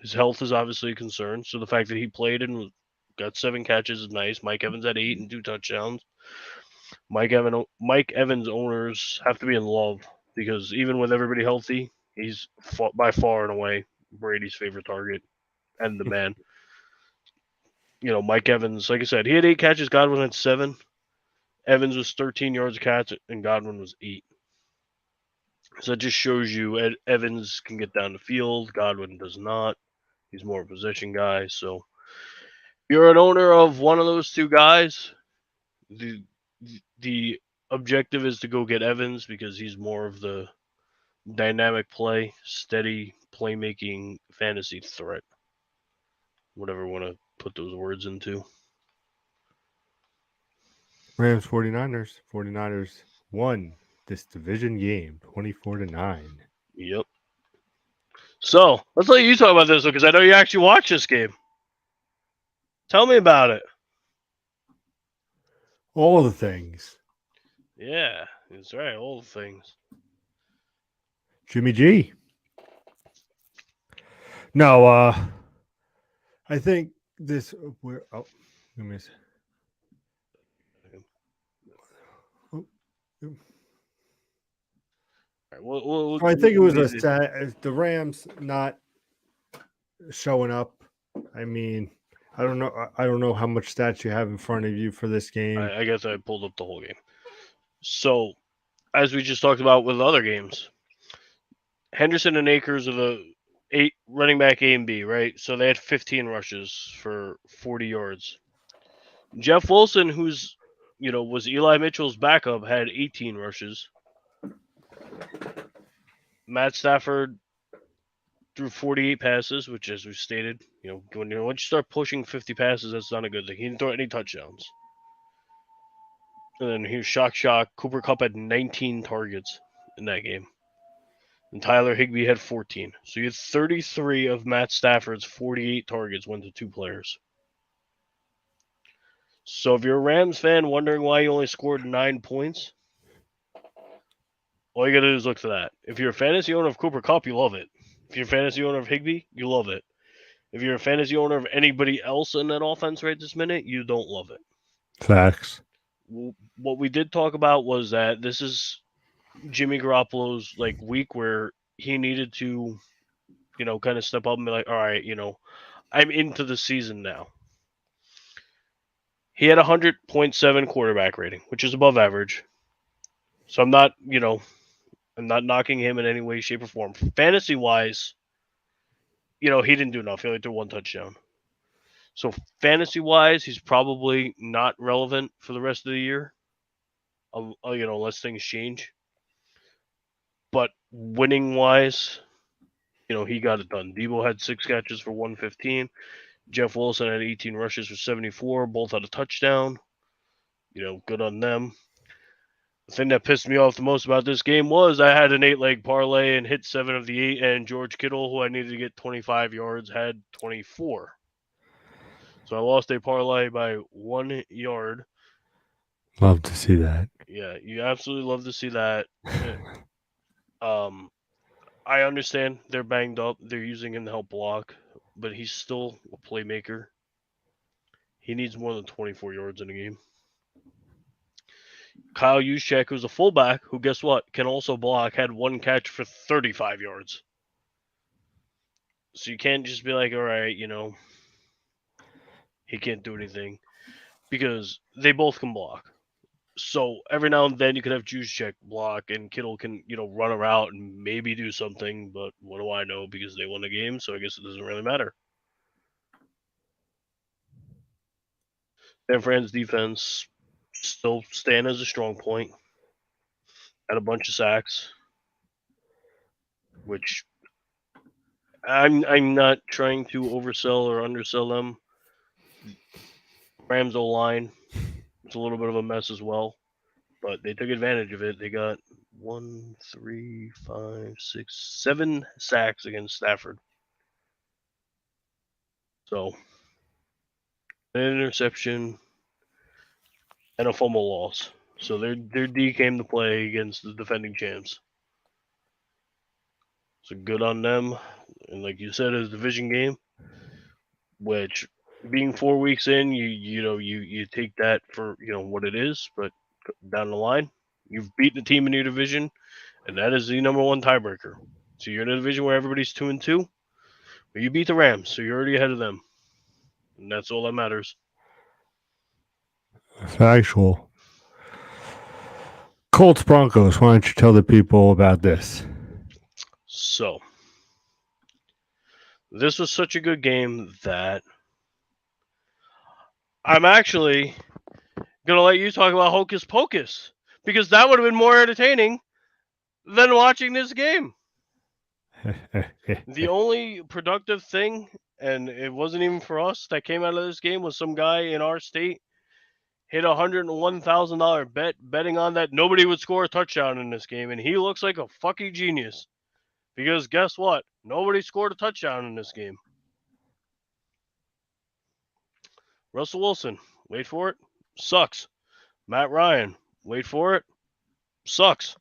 His health is obviously a concern. So the fact that he played and got 7 catches is nice. Mike Evans had 8 and 2 touchdowns. Mike Evans owners have to be in love because even with everybody healthy, he's by far and away Brady's favorite target and the man. Mike Evans, like I said, he had 8 catches. Godwin had 7. Evans was 13 yards a catch, and Godwin was 8. So that just shows you Evans can get down the field. Godwin does not. He's more a possession guy. So if you're an owner of one of those 2 guys, the objective is to go get Evans because he's more of the dynamic play, steady playmaking fantasy threat. Whatever you want to put those words into. Rams 49ers. 49ers won this division game 24-9. Yep. So let's let you talk about this because I know you actually watched this game. Tell me about it. All the things. Yeah, that's right. All the things. Jimmy G. No, I think this. Let me see. Right, I think it was the Rams not showing up. I mean, I don't know. I don't know how much stats you have in front of you for this game. I guess I pulled up the whole game. So, as we just talked about with other games, Henderson and Akers are the 8 running back A and B, right? So they had 15 rushes for 40 yards. Jeff Wilson, who's was Eli Mitchell's backup, had 18 rushes. Matt Stafford threw 48 passes, which, as we stated, once you start pushing 50 passes, that's not a good thing. He didn't throw any touchdowns. And then here's shock. Cooper Kupp had 19 targets in that game. And Tyler Higbee had 14. So you had 33 of Matt Stafford's 48 targets went to 2 players. So if you're a Rams fan wondering why you only scored 9 points, all you got to do is look for that. If you're a fantasy owner of Cooper Kupp, you love it. If you're a fantasy owner of Higbee, you love it. If you're a fantasy owner of anybody else in that offense right this minute, you don't love it. Facts. What we did talk about was that this is Jimmy Garoppolo's week where he needed to kind of step up and be like, all right, I'm into the season now. He had 100.7 quarterback rating, which is above average. So I'm not knocking him in any way, shape, or form. Fantasy wise, he didn't do enough. He only threw one touchdown. So fantasy wise, he's probably not relevant for the rest of the year. Unless things change. But winning wise, he got it done. Debo had 6 catches for 115. Jeff Wilson had 18 rushes for 74. Both had a touchdown. Good on them. The thing that pissed me off the most about this game was I had an 8-leg parlay and hit 7 of the 8, and George Kittle, who I needed to get 25 yards, had 24. So I lost a parlay by 1 yard. Love to see that. Yeah, you absolutely love to see that. I understand they're banged up. They're using him to help block, but he's still a playmaker. He needs more than 24 yards in a game. Kyle Juszczyk, who's a fullback, who guess what, can also block, had 1 catch for 35 yards. So you can't just be like, all right, he can't do anything, because they both can block. So every now and then you could have Juszczyk block and Kittle can, run a route and maybe do something, but what do I know, because they won the game, so I guess it doesn't really matter. San Fran's defense still stand as a strong point. Had a bunch of sacks, which I'm not trying to oversell or undersell them. Rams O-line, it's a little bit of a mess as well, but they took advantage of it. They got 1, 3, 5, 6, 7 sacks against Stafford. So an interception and a fumble loss. So their D came to play against the defending champs. So good on them. And like you said, it's a division game, which being 4 weeks in, you take that for what it is. But down the line, you've beaten the team in your division, and that is the number 1 tiebreaker. So you're in a division where everybody's 2-2, but you beat the Rams, so you're already ahead of them, and that's all that matters. Factual. Colts Broncos. Why don't you tell the people about this? So this was such a good game that I'm actually going to let you talk about Hocus Pocus, because that would have been more entertaining than watching this game. The only productive thing, and it wasn't even for us, that came out of this game was some guy in our state hit $101,000 betting on that nobody would score a touchdown in this game, and he looks like a fucking genius, because guess what? Nobody scored a touchdown in this game. Russell Wilson, wait for it, sucks. Matt Ryan, wait for it, sucks.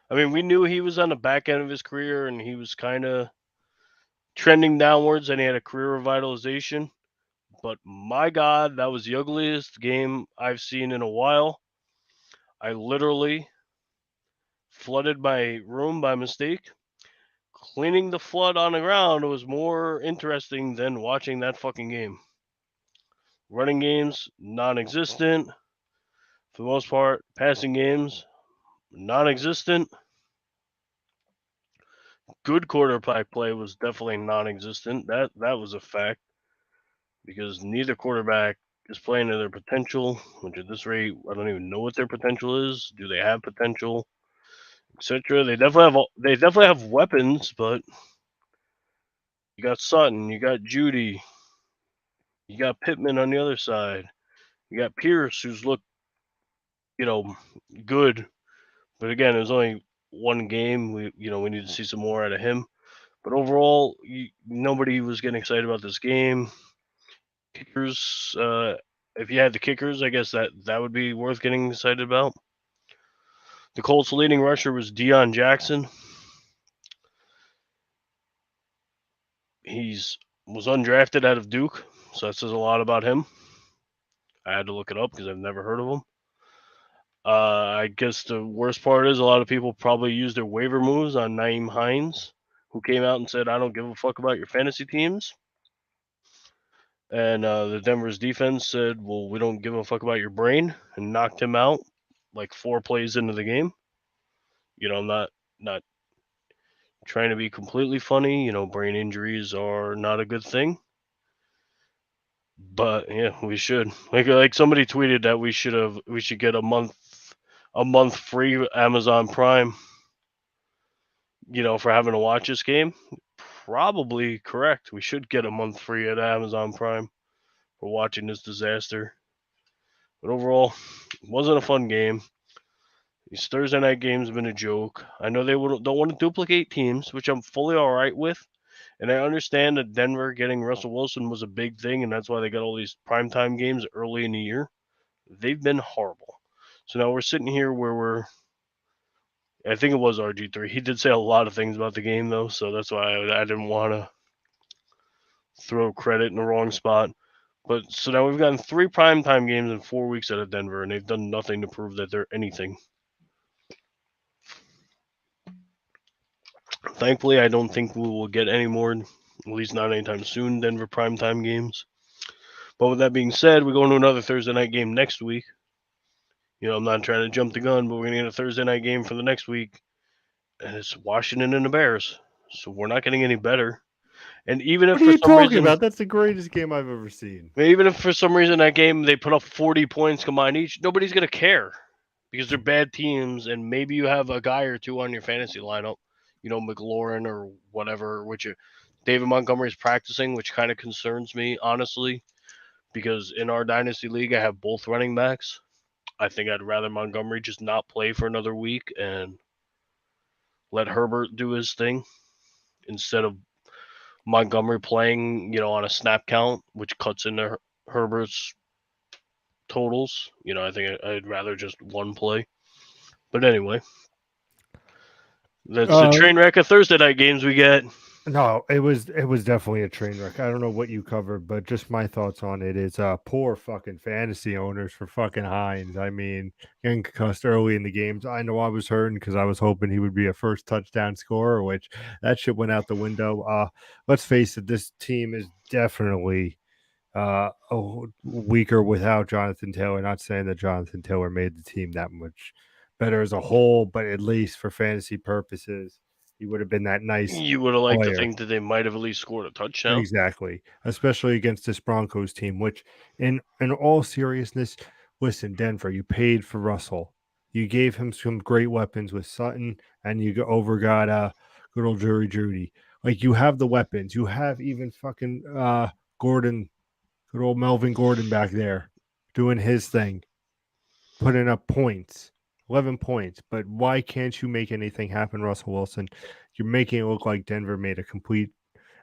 I mean, we knew he was on the back end of his career and he was kind of trending downwards and he had a career revitalization. But my God, that was the ugliest game I've seen in a while. I literally flooded my room by mistake. Cleaning the flood on the ground was more interesting than watching that fucking game. Running games, non-existent. For the most part, passing games, non-existent. Good quarterback play was definitely non-existent. That was a fact, because neither quarterback is playing to their potential, which at this rate, I don't even know what their potential is. Do they have potential, etc.? They definitely have weapons, but you got Sutton, you got Judy, you got Pittman on the other side, you got Pierce, who's looked, good, but again, it was only one game. We need to see some more out of him. But overall, nobody was getting excited about this game. Kickers, if you had the kickers, I guess that would be worth getting excited about. The Colts' leading rusher was Deion Jackson. He's was undrafted out of Duke, so that says a lot about him. I had to look it up because I've never heard of him. I guess the worst part is a lot of people probably use their waiver moves on Nyheim Hines, who came out and said, "I don't give a fuck about your fantasy teams." And the Denver's defense said, "Well, we don't give a fuck about your brain," and knocked him out like 4 plays into the game. I'm not trying to be completely funny. Brain injuries are not a good thing. But yeah, we should. Like somebody tweeted that we should get a month free Amazon Prime, for having to watch this game. Probably correct. We should get a month free at Amazon Prime for watching this disaster. But overall, it wasn't a fun game. These Thursday night games have been a joke. I know they don't want to duplicate teams, which I'm fully all right with. And I understand that Denver getting Russell Wilson was a big thing, and that's why they got all these primetime games early in the year. They've been horrible. So now we're sitting here where I think it was RG3. He did say a lot of things about the game, though, so that's why I didn't want to throw credit in the wrong spot. But so now we've gotten 3 primetime games in 4 weeks out of Denver, and they've done nothing to prove that they're anything. Thankfully, I don't think we will get any more, at least not anytime soon, Denver primetime games. But with that being said, we're going to another Thursday night game next week. I'm not trying to jump the gun, but we're going to get a Thursday night game for the next week, and it's Washington and the Bears. So we're not getting any better. And even if What are for you some talking reason, about? That's the greatest game I've ever seen. even if for some reason that game they put up 40 points combined each, nobody's going to care because they're bad teams, and maybe you have a guy or two on your fantasy lineup, McLaurin or whatever, which David Montgomery's practicing, which kind of concerns me, honestly, because in our dynasty league, I have both running backs. I think I'd rather Montgomery just not play for another week and let Herbert do his thing instead of Montgomery playing, on a snap count, which cuts into Herbert's totals. I think I'd rather just one play. But anyway, that's the train wreck of Thursday night games we get. No, it was definitely a train wreck. I don't know what you covered, but just my thoughts on it is poor fucking fantasy owners for fucking Hines. I mean, getting concussed early in the games. I know I was hurting because I was hoping he would be a first touchdown scorer, which that shit went out the window. Let's face it, this team is definitely weaker without Jonathan Taylor. Not saying that Jonathan Taylor made the team that much better as a whole, but at least for fantasy purposes, he would have been that nice. You would have liked to player. think that they might have at least scored a touchdown. Exactly, especially against this Broncos team, which in all seriousness, listen, Denver, you paid for Russell. You gave him some great weapons with Sutton, and you got good old Jerry Judy. Like, you have the weapons. You have even fucking Gordon, good old Melvin Gordon back there doing his thing, putting up points. 11 points, but why can't you make anything happen, Russell Wilson? You're making it look like Denver made a complete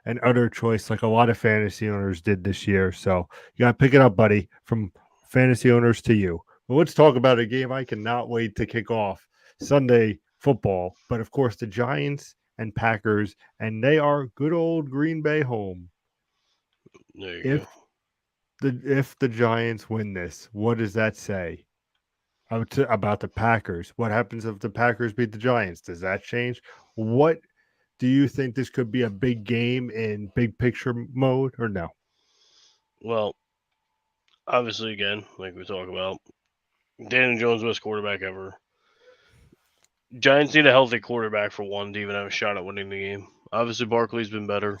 and utter choice like a lot of fantasy owners did this year. So you got to pick it up, buddy, from fantasy owners to you. But let's talk about a game I cannot wait to kick off, Sunday football. But of course, the Giants and Packers, and they are good old Green Bay home. There you go. If the Giants win this, what does that say about the Packers? What happens if the Packers beat the Giants? Does that change? What do you think this could be a big game in big picture mode or no? Well, obviously, again, like we talk about, Daniel Jones, best quarterback ever. Giants need a healthy quarterback for one to even have a shot at winning the game. Obviously, Barkley's been better.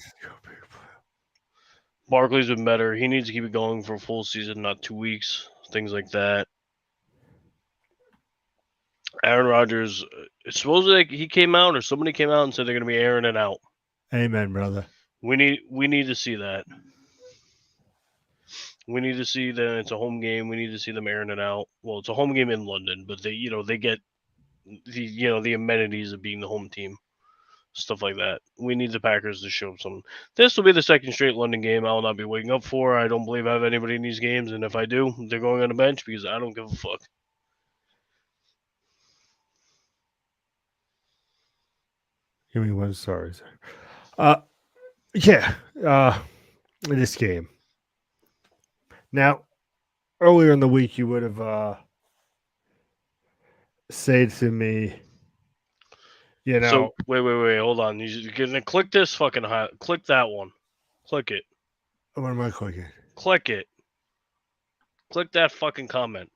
He needs to keep it going for a full season, not 2 weeks, things like that. Aaron Rodgers, supposedly he came out or somebody came out and said they're going to be airing it out. Amen, brother. We need to see that. We need to see that it's a home game. We need to see them airing it out. Well, it's a home game in London, but they get the amenities of being the home team, stuff like that. We need the Packers to show something. This will be the second straight London game I will not be waking up for. I don't believe I have anybody in these games, and if I do, they're going on the bench because I don't give a fuck. Give me one. Sorry, sir. This game. Now, earlier in the week, you would have said to me, You know, So wait, hold on. You're gonna click this fucking click that one. Click it. what am I clicking? Click it. Click that fucking comment.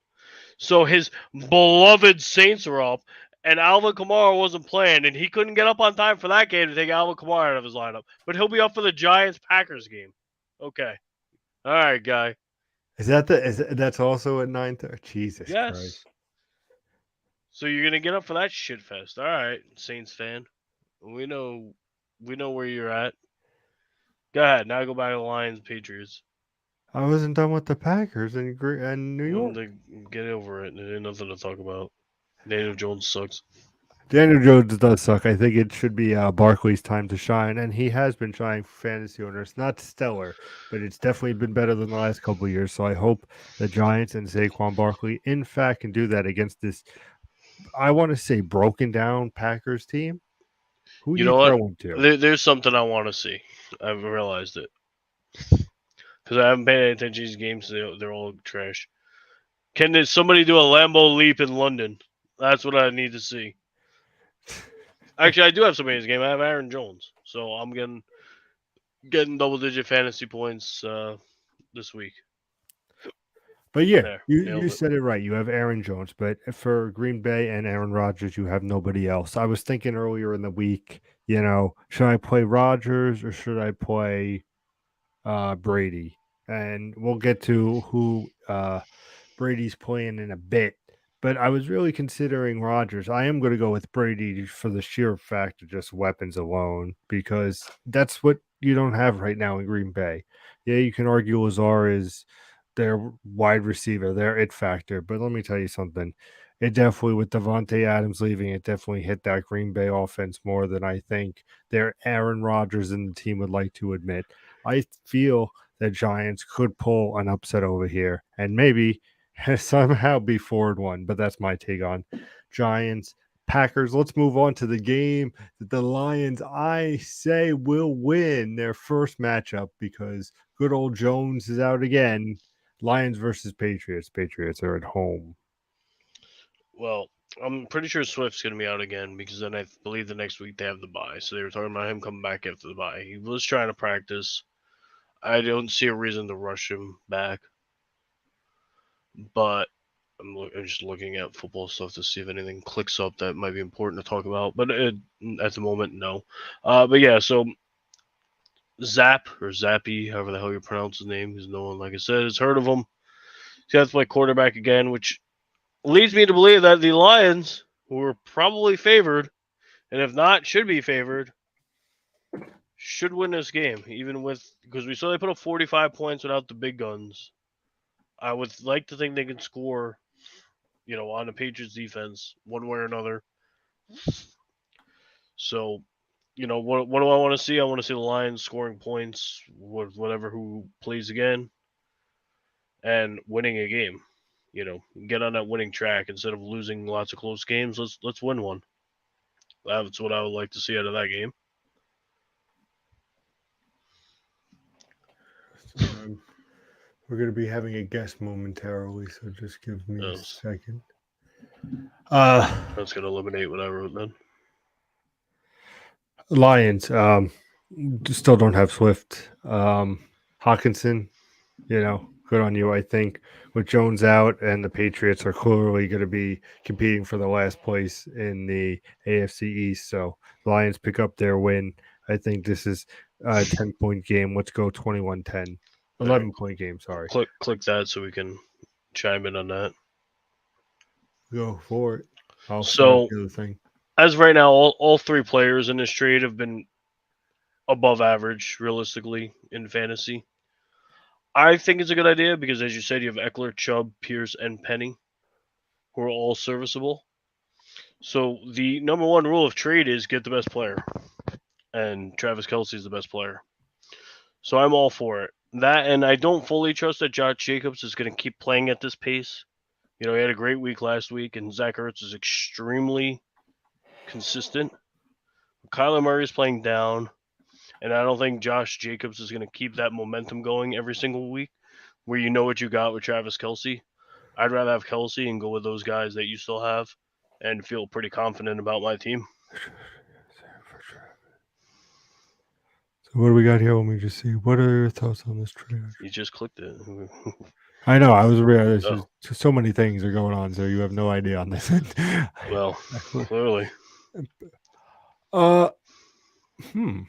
So his beloved Saints are up, and Alvin Kamara wasn't playing, and he couldn't get up on time for that game to take Alvin Kamara out of his lineup. But he'll be up for the Giants Packers game. Okay. All right, guy. Is that's also at 9:30? Jesus Yes. Christ. So you're gonna get up for that shit fest. All right, Saints fan. We know where you're at. Go ahead. Now go back to the Lions Patriots. I wasn't done with the Packers and New York. Get over it. There's nothing to talk about. Daniel Jones sucks. Daniel Jones does suck. I think it should be Barkley's time to shine, and he has been shining for fantasy owners. Not stellar, but it's definitely been better than the last couple of years. So I hope the Giants and Saquon Barkley, in fact, can do that against this, I want to say, broken down Packers team. Who do You you know what? throw him to? There's something I want to see. I've realized it because I haven't paid any attention to these games. They're all trash. Can somebody do a Lambeau leap in London? That's what I need to see. Actually, I do have somebody in this game. I have Aaron Jones, so I'm getting double-digit fantasy points this week. But yeah, There, you nailed it. said it right. You have Aaron Jones, but for Green Bay and Aaron Rodgers, you have nobody else. I was thinking earlier in the week, should I play Rodgers or should I play Brady? And we'll get to who Brady's playing in a bit. But I was really considering Rodgers. I am going to go with Brady for the sheer fact of just weapons alone, because that's what you don't have right now in Green Bay. Yeah, you can argue Lazar is their wide receiver, their it factor. But let me tell you something. It definitely, with Devontae Adams leaving, it definitely hit that Green Bay offense more than I think their Aaron Rodgers and the team would like to admit. I feel that Giants could pull an upset over here and maybe somehow be forward one, but that's my take on Giants. Packers. Let's move on to the game that the Lions, I say, will win their first matchup because good old Jones is out again. Lions versus Patriots. Patriots are at home. Well, I'm pretty sure Swift's going to be out again because then I believe the next week they have the bye. So they were talking about him coming back after the bye. He was trying to practice. I don't see a reason to rush him back, but I'm just looking at football stuff to see if anything clicks up that might be important to talk about. But at the moment, no. But yeah, so Zap or Zappy, however the hell you pronounce his name, because no one, like I said, has heard of him. He has to play quarterback again, which leads me to believe that the Lions, who are probably favored, and if not, should be favored, should win this game, even with because we saw they put up 45 points without the big guns. I would like to think they can score, on the Patriots defense one way or another. So, what do I want to see? I want to see the Lions scoring points with whatever who plays again and winning a game. Get on that winning track instead of losing lots of close games. Let's win one. That's what I would like to see out of that game. We're going to be having a guest momentarily, so just give me a second. That's going to eliminate what I wrote then. Lions still don't have Swift. Hawkinson, good on you. I think with Jones out and the Patriots are clearly going to be competing for the last place in the AFC East. So Lions pick up their win. I think this is a 10-point game. Let's go 21-10. 11-point game, sorry. Click that so we can chime in on that. Go for it. I'll so, the other thing. As right now, all three players in this trade have been above average, realistically, in fantasy. I think it's a good idea because, as you said, you have Eckler, Chubb, Pierce, and Penny, who are all serviceable. So the number one rule of trade is get the best player, and Travis Kelce is the best player. So I'm all for it. That, and I don't fully trust that Josh Jacobs is going to keep playing at this pace. He had a great week last week, and Zach Ertz is extremely consistent. Kyler Murray is playing down, and I don't think Josh Jacobs is going to keep that momentum going every single week where you know what you got with Travis Kelce. I'd rather have Kelce and go with those guys that you still have and feel pretty confident about my team. What do we got here? Let me just see. What are your thoughts on this trade? You just clicked it. I know. I was There's Oh, just so many things are going on, so you have no idea on this end. well, clearly. uh, hmm.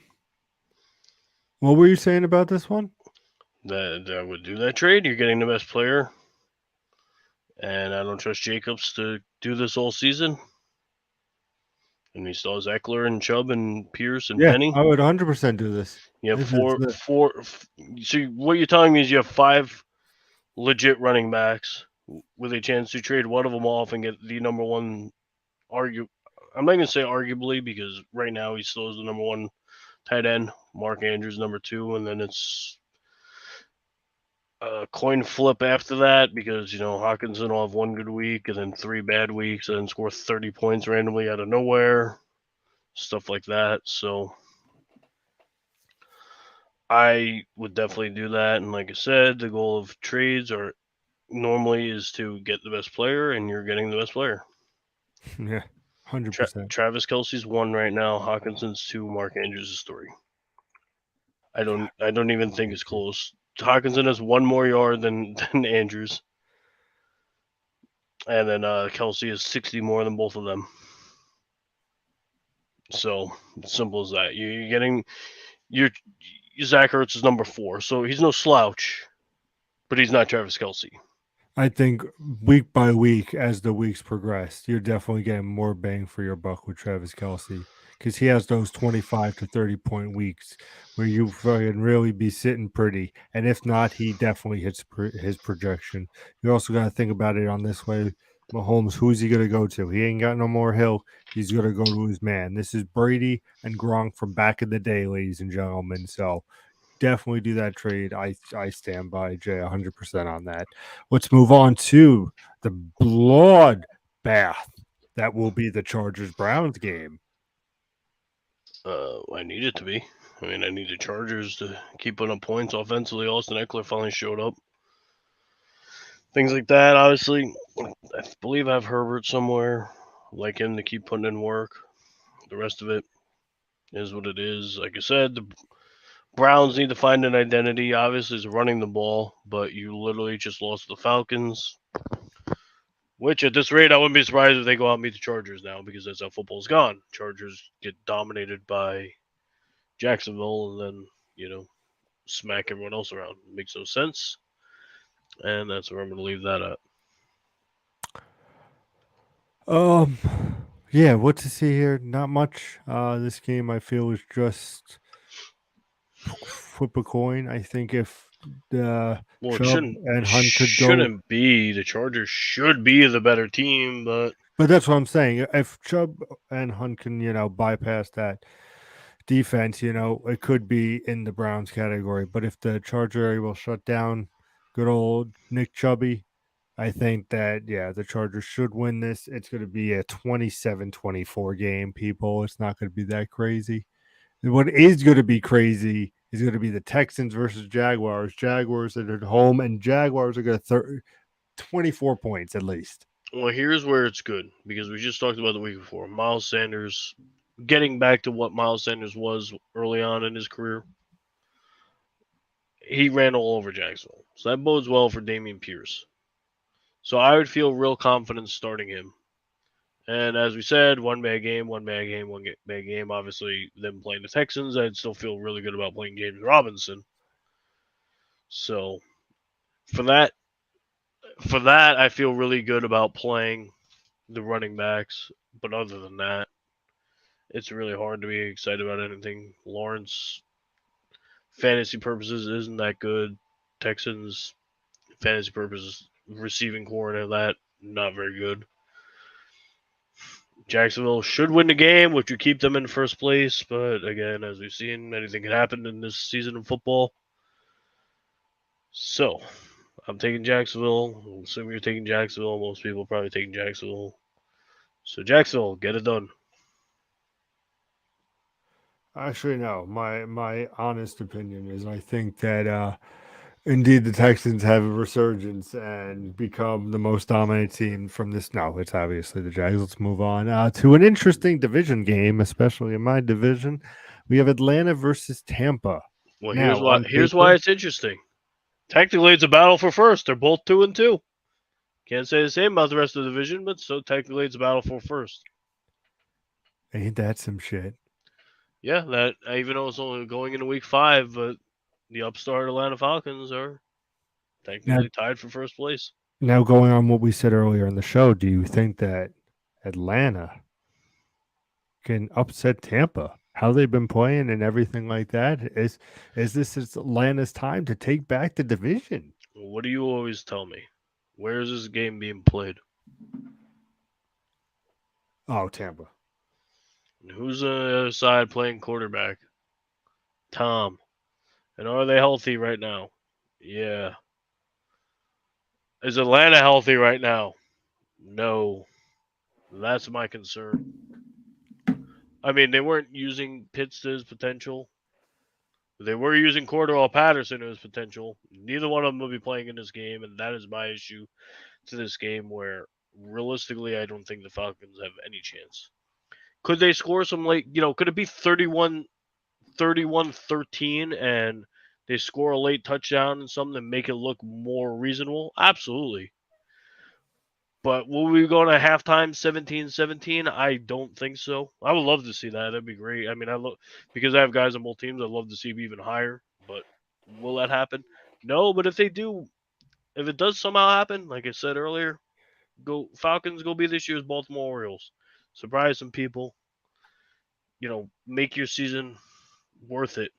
What were you saying about this one? That I would do that trade. You're getting the best player. And I don't trust Jacobs to do this all season. And he still has Eckler and Chubb and Pierce and Yeah, Penny. I would 100% do this. You have This is So what you're telling me is you have 5 legit running backs with a chance to trade one of them off and get the number one. I'm not gonna say arguably because right now he still is the number one tight end. Mark Andrews number 2, and then it's a coin flip after that because Hawkinson will have one good week and then 3 bad weeks and then score 30 points randomly out of nowhere, stuff like that. So I would definitely do that. And like I said, the goal of trades are normally is to get the best player, and you're getting the best player. yeah, 100%. Travis Kelsey's 1 right now. Hawkinson's 2. Mark Andrews is 3. I don't even think it's close. Hawkinson has 1 more yard than Andrews, and then Kelsey is 60 more than both of them. So simple as that. You're getting your Zach Ertz is number 4, so he's no slouch, but he's not Travis Kelsey. I think week by week, as the weeks progress, you're definitely getting more bang for your buck with Travis Kelsey because he has those 25 to 30-point weeks where you fucking really be sitting pretty. And if not, he definitely hits his projection. You also got to think about it on this way. Mahomes, who's he going to go to? He ain't got no more Hill. He's going to go to his man. This is Brady and Gronk from back in the day, ladies and gentlemen. So definitely do that trade. I stand by Jay 100% on that. Let's move on to the blood bath that will be the Chargers Browns game. I need it to be. I mean, I need the Chargers to keep putting up points offensively. Austin Eckler finally showed up. Things like that. Obviously, I believe I have Herbert somewhere. Like him to keep putting in work. The rest of it is what it is. Like I said, the Browns need to find an identity. Obviously, is running the ball, but you literally just lost the Falcons. Which at this rate, I wouldn't be surprised if they go out and beat the Chargers now because that's how football's gone. Chargers get dominated by Jacksonville and then, smack everyone else around. It makes no sense. And that's where I'm going to leave that at. Yeah, what to see here? Not much. This game I feel is just flip a coin. I think if the Well, Chubb and Hunt could go, shouldn't be. The Chargers should be the better team, but that's what I'm saying. If Chubb and Hunt can, bypass that defense, it could be in the Browns category. But if the Charger will shut down good old Nick Chubby, I think that, the Chargers should win this. It's going to be a 27-24 game, people. It's not going to be that crazy. What is going to be crazy is going to be the Texans versus Jaguars. Jaguars are at home, and Jaguars are going to 24 points at least. well, here's where it's good because we just talked about the week before. Miles Sanders getting back to what Miles Sanders was early on in his career. He ran all over Jacksonville. So that bodes well for Dameon Pierce. So I would feel real confident starting him. And as we said, one bad game, one bad game, one bad game. Obviously, them playing the Texans, I'd still feel really good about playing James Robinson. So for that, I feel really good about playing the running backs. But other than that, it's really hard to be excited about anything. Lawrence, fantasy purposes, isn't that good. Texans, fantasy purposes, receiving core and that, not very good. Jacksonville should win the game, which would keep them in first place. But again, as we've seen, anything can happen in this season of football. So I'm taking Jacksonville. I assume you're taking Jacksonville. Most people are probably taking Jacksonville. So Jacksonville, get it done. Actually, no. My honest opinion is I think that Indeed, the Texans have a resurgence and become the most dominant team from this. No, it's obviously the Jags. Let's move on to an interesting division game, especially in my division. We have Atlanta versus Tampa. Well, Now, on here's why paper, it's interesting. Technically, it's a battle for first. They're both 2-2. Can't say the same about the rest of the division, but so technically, it's a battle for first. ain't that some shit? Yeah, that even though it's only going into week 5, but the upstart Atlanta Falcons are Now, technically tied for first place. now going on what we said earlier in the show, do you think that Atlanta can upset Tampa? How they've been playing and everything like that is this Atlanta's time to take back the division? What do you always tell me? Where is this game being played? Oh, Tampa. And who's on the other side playing quarterback? Tom. And are they healthy right now? Yeah. Is Atlanta healthy right now? No. That's my concern. I mean, they weren't using Pitts to his potential. They were using Cordell Patterson to his potential. Neither one of them will be playing in this game, and that is my issue to this game where realistically I don't think the Falcons have any chance. Could they score some late, could it be 31-13 and they score a late touchdown and something to make it look more reasonable? Absolutely. But will we go to halftime 17-17? I don't think so. I would love to see that. That'd be great. I mean, because I have guys on both teams, I'd love to see it even higher. But will that happen? No, but if they do, if it does somehow happen, like I said earlier, go Falcons go be this year's Baltimore Orioles. Surprise some people. Make your season worth it.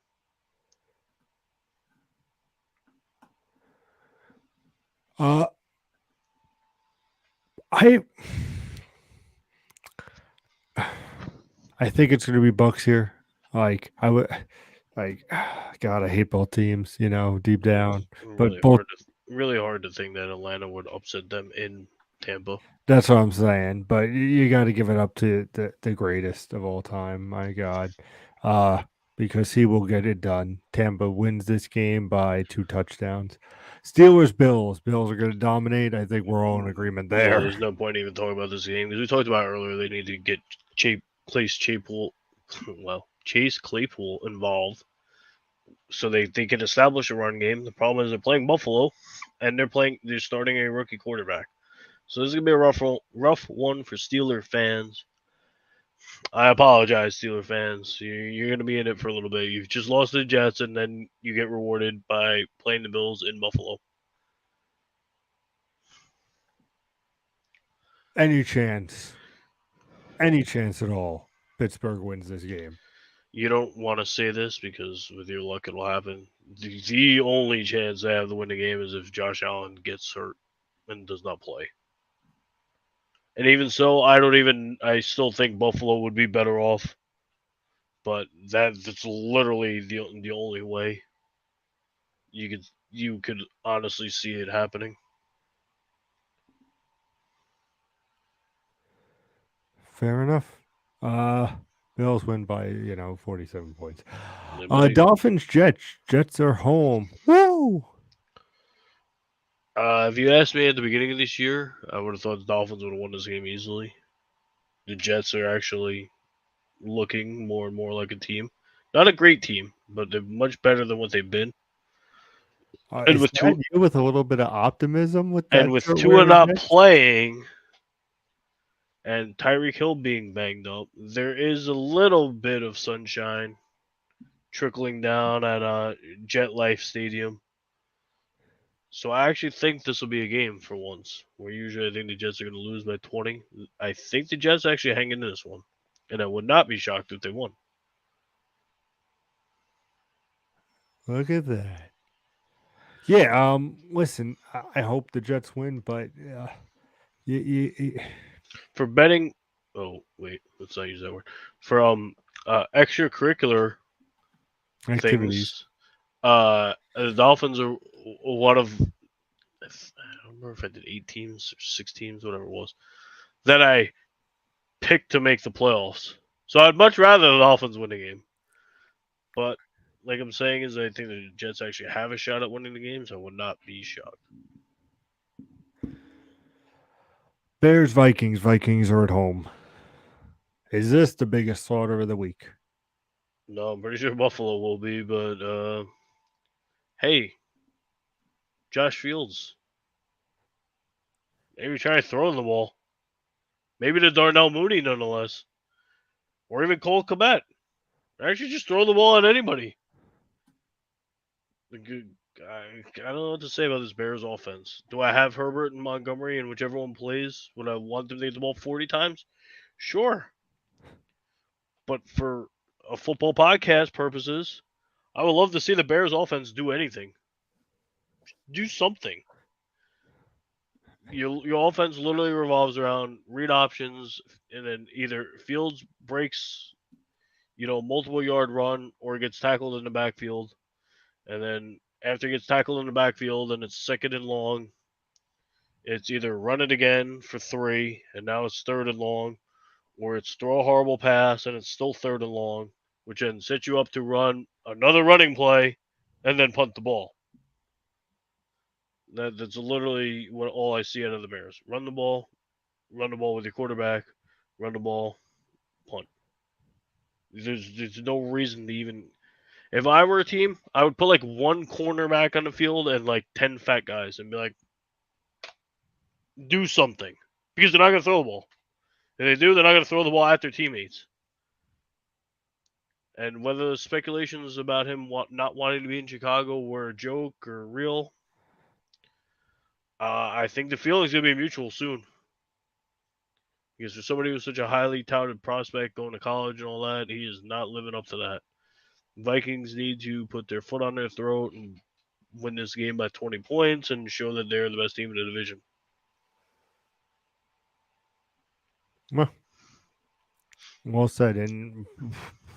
Uh, I I think it's going to be Bucks here. Like I would, like God, I hate both teams. Deep down, but both. Really hard to think that Atlanta would upset them in Tampa. That's what I'm saying. But you got to give it up to the greatest of all time. My God, because he will get it done. Tampa wins this game by 2 touchdowns. Steelers, Bills. Bills are going to dominate. I think we're all in agreement Yeah, there. there's no point even talking about this game because we talked about earlier. They need to get Chase Claypool involved so they can establish a run game. The problem is they're playing Buffalo, and they're starting a rookie quarterback. So this is gonna be a rough one for Steeler fans. I apologize, Steeler fans. You're gonna be in it for a little bit. You've just lost to the Jets, and then you get rewarded by playing the Bills in Buffalo. Any chance at all, Pittsburgh wins this game. You don't want to say this because with your luck it'll happen. The only chance they have to win the game is if Josh Allen gets hurt and does not play. And even so, I still think Buffalo would be better off. But that's literally the only way you could honestly see it happening. Fair enough. Bills win by 47 points. But Dolphins, Jets are home. Woo! if you asked me at the beginning of this year, I would have thought the Dolphins would have won this game easily. The Jets are actually looking more and more like a team. Not a great team, but they're much better than what they've been. And Is with that you with a little bit of optimism with that? and with shirt Tua wearing not Jets? playing and Tyreek Hill being banged up, there is a little bit of sunshine trickling down at Jet Life Stadium. So I actually think this will be a game for once. Where usually I think the Jets are going to lose by 20. I think the Jets actually hang in this one, and I would not be shocked if they won. Look at that. Yeah. Listen, I hope the Jets win, but For betting, oh wait, let's not use that word. For extracurricular activities. things, the Dolphins are one of I don't remember if I did 8 teams or 6 teams, whatever it was, that I picked to make the playoffs. So I'd much rather the Dolphins win the game. But like I'm saying is I think the Jets actually have a shot at winning the games. I would not be shocked. Bears, Vikings. Vikings are at home. Is this the biggest slaughter of the week? No, I'm pretty sure Buffalo will be, but hey, Josh Fields, maybe try throwing the ball. Maybe to Darnell Mooney, nonetheless, or even Cole Kmet. Actually, just throw the ball at anybody. I don't know what to say about this Bears offense. Do I have Herbert and Montgomery and whichever one plays? Would I want them to get the ball 40 times? Sure. But for a football podcast purposes, I would love to see the Bears offense do anything. Do something. Your offense literally revolves around read options and then either Fields breaks, multiple yard run or gets tackled in the backfield. And then after he gets tackled in the backfield and it's second and long, it's either run it again for 3 and now it's third and long, or it's throw a horrible pass and it's still third and long, which then sets you up to run another running play and then punt the ball. That's literally what all I see out of the Bears. Run the ball with your quarterback, run the ball, punt. There's no reason to even. If I were a team, I would put like one cornerback on the field and like 10 fat guys and be like, do something. Because they're not going to throw the ball. If they do, they're not going to throw the ball at their teammates. And whether the speculations about him not wanting to be in Chicago were a joke or real, I think the feeling's going to be mutual soon. Because for somebody who's such a highly touted prospect going to college and all that, he is not living up to that. Vikings need to put their foot on their throat and win this game by 20 points and show that they're the best team in the division. Well said. And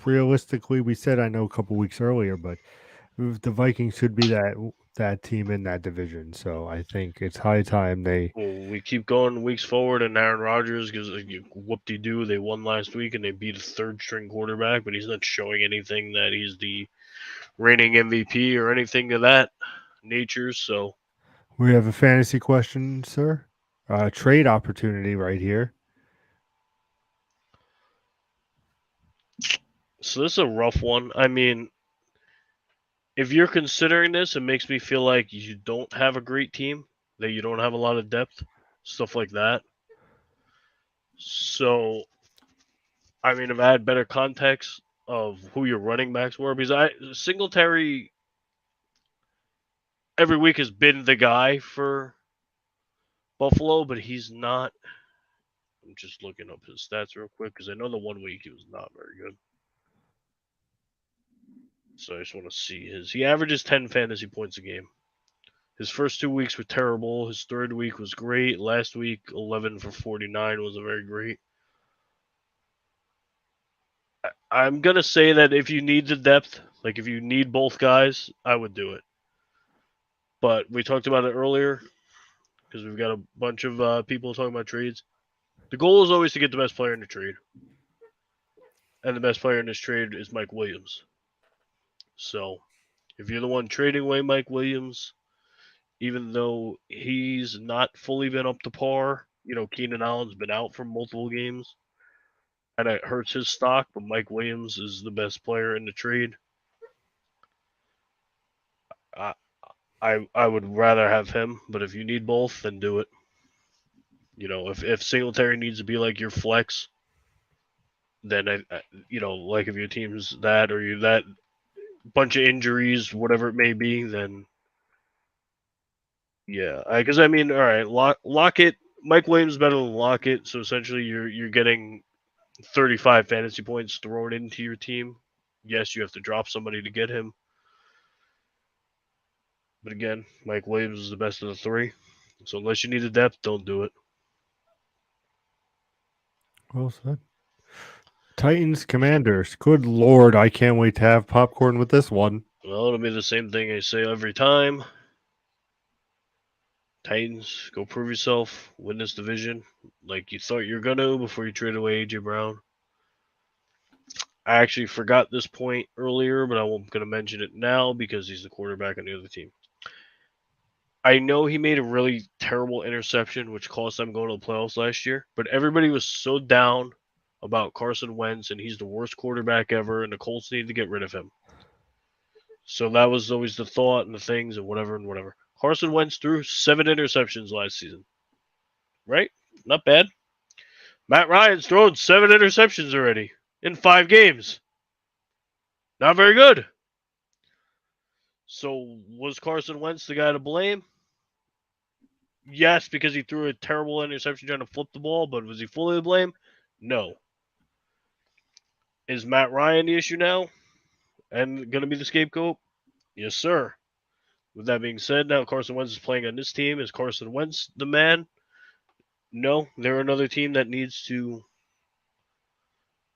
realistically, we said I know a couple weeks earlier, but the Vikings should be that team in that division. So I think it's high time they. Well, we keep going weeks forward, and Aaron Rodgers gives a whoop-de-doo. They won last week, and they beat a third-string quarterback, but he's not showing anything that he's the reigning MVP or anything of that nature. So We have a fantasy question, sir. Trade opportunity right here. this is a rough one. I mean, if you're considering this, it makes me feel like you don't have a great team, that you don't have a lot of depth, stuff like that. So, I mean, if I had better context of who your running backs were, because Singletary every week has been the guy for Buffalo, but he's not. I'm just looking up his stats real quick because I know the 1 week he was not very good. So I just want to see his. He averages 10 fantasy points a game. His first 2 weeks were terrible. His third week was great. Last week, 11 for 49 was a very great. I'm going to say that if you need the depth, like if you need both guys, I would do it. But we talked about it earlier because we've got a bunch of people talking about trades. The goal is always to get the best player in the trade. And the best player in this trade is Mike Williams. So if you're the one trading away Mike Williams, even though he's not fully been up to par, Keenan Allen's been out for multiple games, and it hurts his stock, but Mike Williams is the best player in the trade. I would rather have him, but if you need both, then do it. If Singletary needs to be like your flex, then like if your team's that or you that bunch of injuries, whatever it may be, then yeah. Because I mean, all right, Lockett, Mike Williams is better than Lockett, so essentially you're getting 35 fantasy points thrown into your team. Yes, you have to drop somebody to get him. But again, Mike Williams is the best of the three. So unless you need the depth, don't do it. Well said. Titans, Commanders. Good Lord, I can't wait to have popcorn with this one. Well, it'll be the same thing I say every time. Titans, go prove yourself. Win this division like you thought you were going to before you traded away A.J. Brown. I actually forgot this point earlier, but I'm going to mention it now because he's the quarterback on the other team. I know he made a really terrible interception, which cost them going to the playoffs last year, but everybody was so down about Carson Wentz, and he's the worst quarterback ever, and the Colts need to get rid of him. So that was always the thought and the things and whatever and whatever. Carson Wentz threw 7 interceptions last season. Right? Not bad. Matt Ryan's thrown 7 interceptions already in 5 games. Not very good. So was Carson Wentz the guy to blame? Yes, because he threw a terrible interception trying to flip the ball, but was he fully to blame? No. Is Matt Ryan the issue now and going to be the scapegoat? Yes, sir. With that being said, now Carson Wentz is playing on this team. Is Carson Wentz the man? No, they're another team that needs to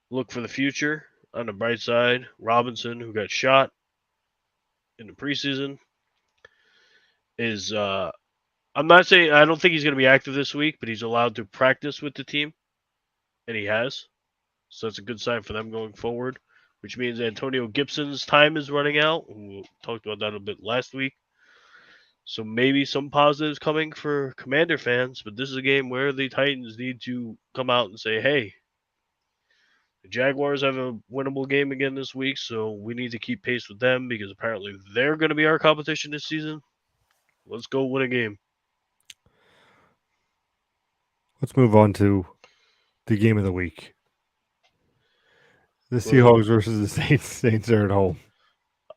look for the future. On the bright side, Robinson, who got shot in the preseason, is I'm not saying I don't think he's going to be active this week, but he's allowed to practice with the team, and he has. So that's a good sign for them going forward, which means Antonio Gibson's time is running out. We talked about that a bit last week. So maybe some positives coming for Commander fans, but this is a game where the Titans need to come out and say, hey, the Jaguars have a winnable game again this week, so we need to keep pace with them because apparently they're going to be our competition this season. Let's go win a game. Let's move on to the game of the week. The Well, Seahawks versus the Saints. Saints are at home.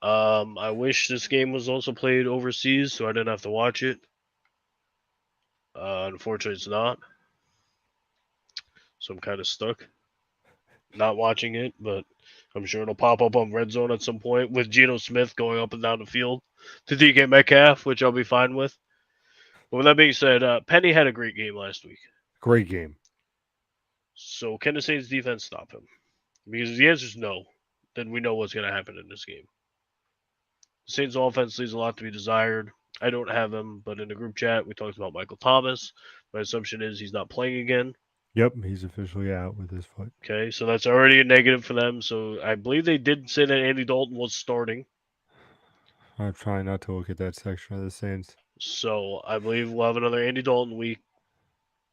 I wish this game was also played overseas so I didn't have to watch it. Unfortunately, it's not. So I'm kind of stuck not watching it, but I'm sure it'll pop up on Red Zone at some point with Geno Smith going up and down the field to DK Metcalf, which I'll be fine with. But with that being said, Penny had a great game last week. Great game. So can the Saints defense stop him? Because if the answer is no, then we know what's going to happen in this game. The Saints offense leaves a lot to be desired. I don't have him, but in the group chat, we talked about Michael Thomas. My assumption is he's not playing again. Yep, he's officially out with his foot. Okay, so that's already a negative for them. So I believe they did say that Andy Dalton was starting. I'm trying not to look at that section of the Saints. So I believe we'll have another Andy Dalton week.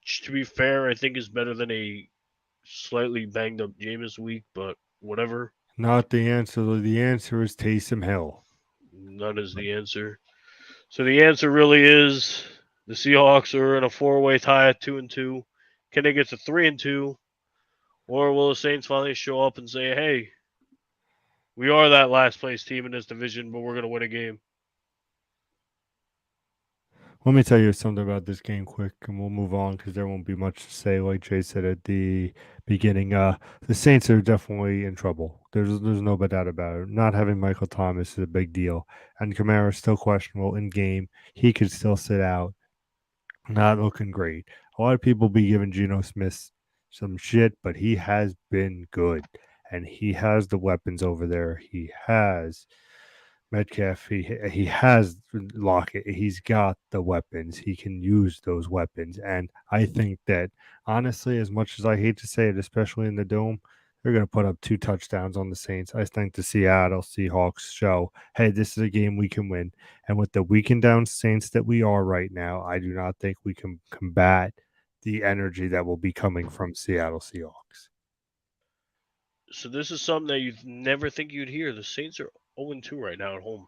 Which, to be fair, I think is better than a slightly banged up Jameis week, but whatever. Not the answer. The answer is Taysom Hill. None is the answer. So the answer really is the Seahawks are in a 4-way tie at 2-2. Can they get to 3-2, or will the Saints finally show up and say, "Hey, we are that last place team in this division, but we're going to win a game"? Let me tell you something about this game quick, and we'll move on because there won't be much to say. Like Jay said at the beginning, the Saints are definitely in trouble. There's no doubt about it. Not having Michael Thomas is a big deal, and Kamara is still questionable in game. He could still sit out. Not looking great. A lot of people be giving Geno Smith some shit, but he has been good, and he has the weapons over there. He has Metcalf, he has Lockett. He's got the weapons. He can use those weapons. And I think that, honestly, as much as I hate to say it, especially in the Dome, they're going to put up 2 touchdowns on the Saints. I think the Seattle Seahawks show, hey, this is a game we can win. And with the weakened down Saints that we are right now, I do not think we can combat the energy that will be coming from Seattle Seahawks. So this is something that you'd never think you'd hear. The Saints are 0-2 right now at home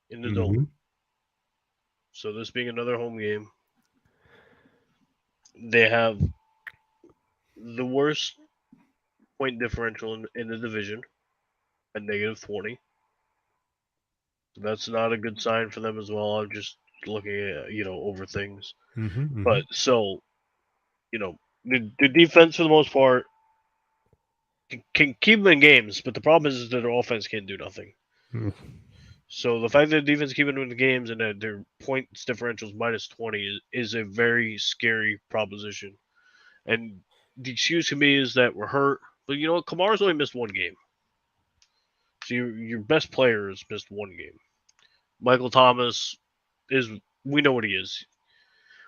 in the Dome. So this being another home game, they have the worst point differential in the division at -20. That's not a good sign for them as well. I'm just looking at over things. But so the defense for the most part can keep them in games, but the problem is that their offense can't do nothing. So the fact that the defense keeping them in the games and that their points differentials -20 is a very scary proposition. And the excuse to me is that we're hurt, but you know what? Kamara's only missed 1 game. So your best player has missed 1 game. Michael Thomas we know what he is.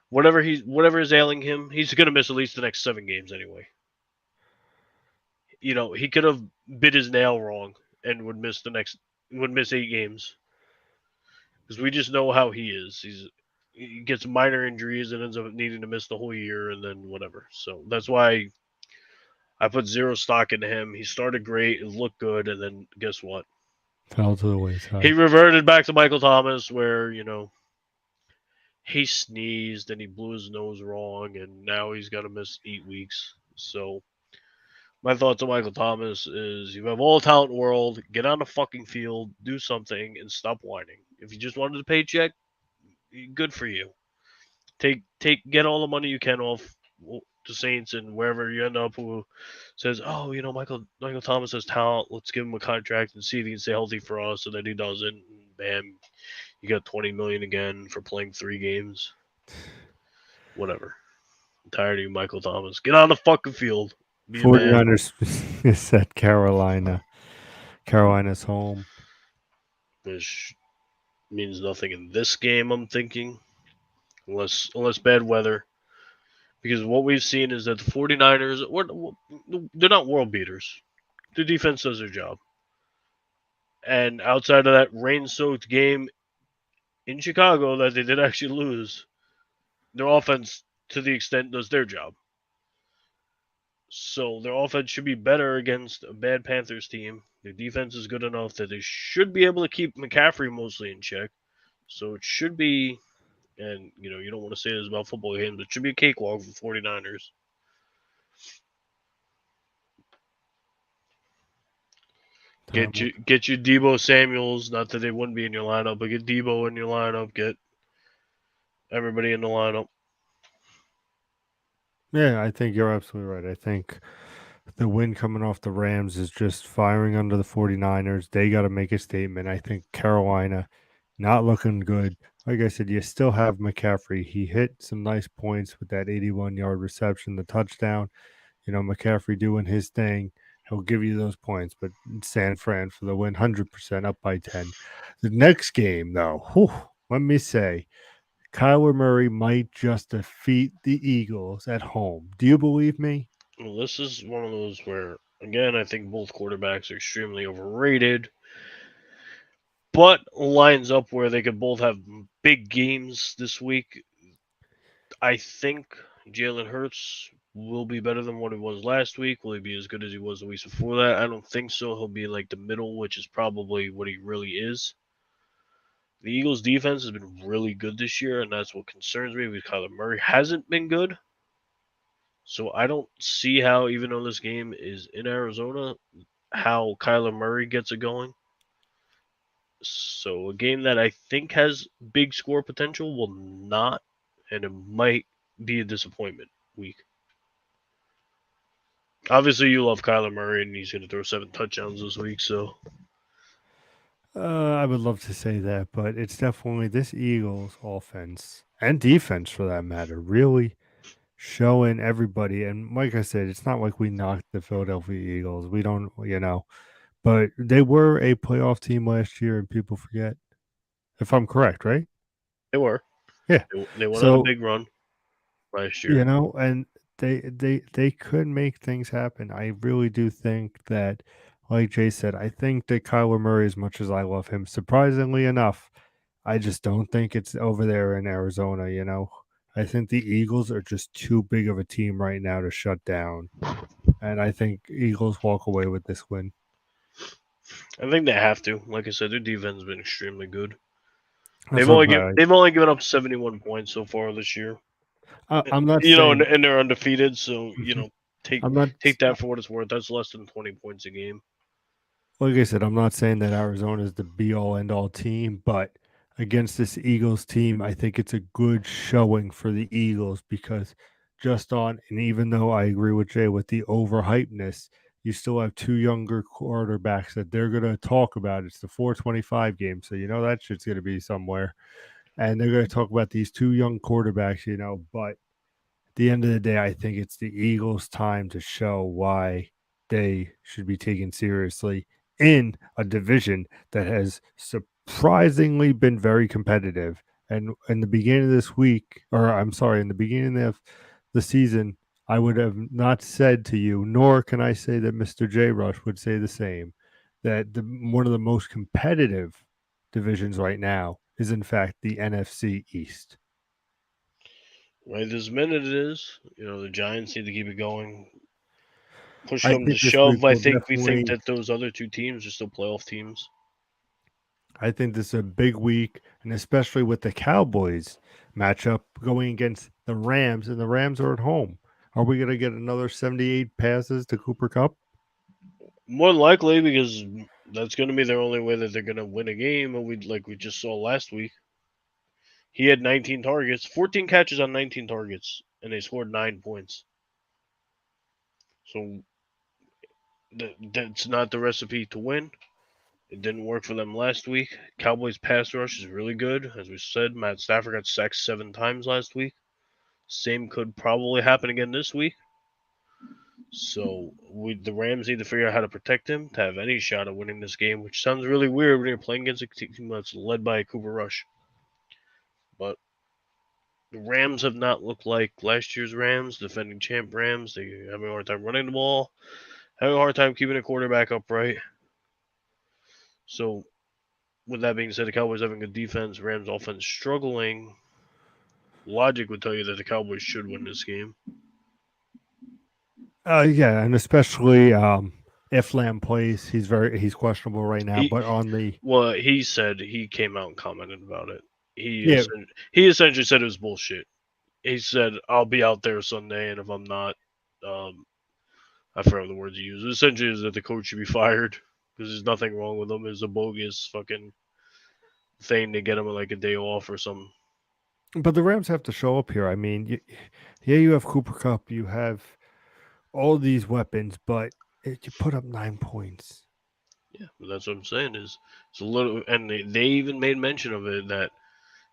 Whatever is ailing him, he's going to miss at least the next 7 games anyway. he could have bit his nail wrong and would miss 8 games because we just know how he is. He gets minor injuries and ends up needing to miss the whole year and then whatever. So that's why I put zero stock into him. He started great, it looked good, and then guess what? Fell to the He wayside. reverted back to Michael Thomas, where he sneezed and he blew his nose wrong, and now he's got to miss 8 weeks. So my thoughts on Michael Thomas is you have all the talent in the world, get on the fucking field, do something, and stop whining. If you just wanted a paycheck, good for you. Get all the money you can off the Saints and wherever you end up who says, oh, Michael Thomas has talent, let's give him a contract and see if he can stay healthy for us, and then he doesn't, and bam, you got $20 million again for playing 3 games. Whatever. I'm tired of you, Michael Thomas. Get on the fucking field. Be a man. 49ers said Carolina. Carolina's home. Which means nothing in this game, I'm thinking. Unless bad weather. Because what we've seen is that the 49ers, they're not world beaters. The defense does their job. And outside of that rain-soaked game in Chicago that they did actually lose, their offense, to the extent, does their job. So their offense should be better against a bad Panthers team. Their defense is good enough that they should be able to keep McCaffrey mostly in check. So it should be, and you don't want to say this about football games, but it should be a cakewalk for 49ers. Get your Deebo Samuels. Not that they wouldn't be in your lineup, but get Deebo in your lineup. Get everybody in the lineup. Yeah, I think you're absolutely right. I think the win coming off the Rams is just firing under the 49ers. They got to make a statement. I think Carolina not looking good. Like I said, you still have McCaffrey. He hit some nice points with that 81-yard reception, the touchdown. McCaffrey doing his thing. He'll give you those points, but San Fran for the win, 100% up by 10. The next game, though, let me say, Kyler Murray might just defeat the Eagles at home. Do you believe me? Well, this is one of those where, again, I think both quarterbacks are extremely overrated, but lines up where they could both have big games this week. I think Jalen Hurts will be better than what he was last week. Will he be as good as he was the weeks before that? I don't think so. He'll be like the middle, which is probably what he really is. The Eagles' defense has been really good this year, and that's what concerns me because Kyler Murray hasn't been good. So I don't see how, even though this game is in Arizona, how Kyler Murray gets it going. So a game that I think has big score potential will not, and it might be a disappointment week. Obviously, you love Kyler Murray, and he's going to throw 7 touchdowns this week. So I would love to say that, but it's definitely this Eagles offense and defense, for that matter, really showing everybody. And like I said, it's not like we knocked the Philadelphia Eagles. We don't, but they were a playoff team last year, and people forget. If I'm correct, right? they were. Yeah. They went on a big run last year. And they could make things happen. I really do think that, like Jay said, I think that Kyler Murray, as much as I love him, surprisingly enough, I just don't think it's over there in Arizona. I think the Eagles are just too big of a team right now to shut down, and I think Eagles walk away with this win. I think they have to. Like I said, their defense has been extremely good. That's They've only given up 71 points so far this year. I'm not and saying, they're undefeated. So take take that for what it's worth. That's less than 20 points a game. Like I said, I'm not saying that Arizona is the be all end all team, but against this Eagles team, I think it's a good showing for the Eagles because and even though I agree with Jay with the overhypeness, you still have 2 younger quarterbacks that they're going to talk about. It's the 425 game, so that shit's going to be somewhere. And they're going to talk about these 2 young quarterbacks, but at the end of the day, I think it's the Eagles' time to show why they should be taken seriously in a division that has surprisingly been very competitive. And in the beginning of this week, in the beginning of the season, I would have not said to you, nor can I say that Mr. J. Rush would say the same, that one of the most competitive divisions right now is, in fact, the NFC East. Right this minute it is. The Giants need to keep it going. Push I them to think this week shove. I will think we think definitely. that those other two teams are still playoff teams. I think this is a big week, and especially with the Cowboys matchup going against the Rams, and the Rams are at home. Are we going to get another 78 passes to Cooper Cup? More than likely, because that's going to be their only way that they're going to win a game. And we just saw last week, he had 19 targets, 14 catches on 19 targets, and they scored 9 points. So that's not the recipe to win. It didn't work for them last week. Cowboys pass rush is really good. As we said, Matt Stafford got sacked 7 times last week. Same could probably happen again this week. So the Rams need to figure out how to protect him to have any shot of winning this game, which sounds really weird when you're playing against a team that's led by Cooper Rush. But the Rams have not looked like last year's Rams, defending champ Rams. They're having a hard time running the ball, having a hard time keeping a quarterback upright. So with that being said, the Cowboys having good defense, Rams offense struggling. Logic would tell you that the Cowboys should win this game. Yeah, and especially if Lamb plays, he's questionable right now. He But on the Well, he said he came out and commented about it. yeah, He essentially said it was bullshit. He said, "I'll be out there Sunday, and if I'm not, I forgot the words he used. Essentially, is that the coach should be fired because there's nothing wrong with him. It's a bogus fucking thing to get him like a day off or something." but the Rams have to show up here. I mean, you have Cooper Cup, you have all these weapons, but you put up 9 points. Yeah, but that's what I'm saying. Is it's a little, and they even made mention of it that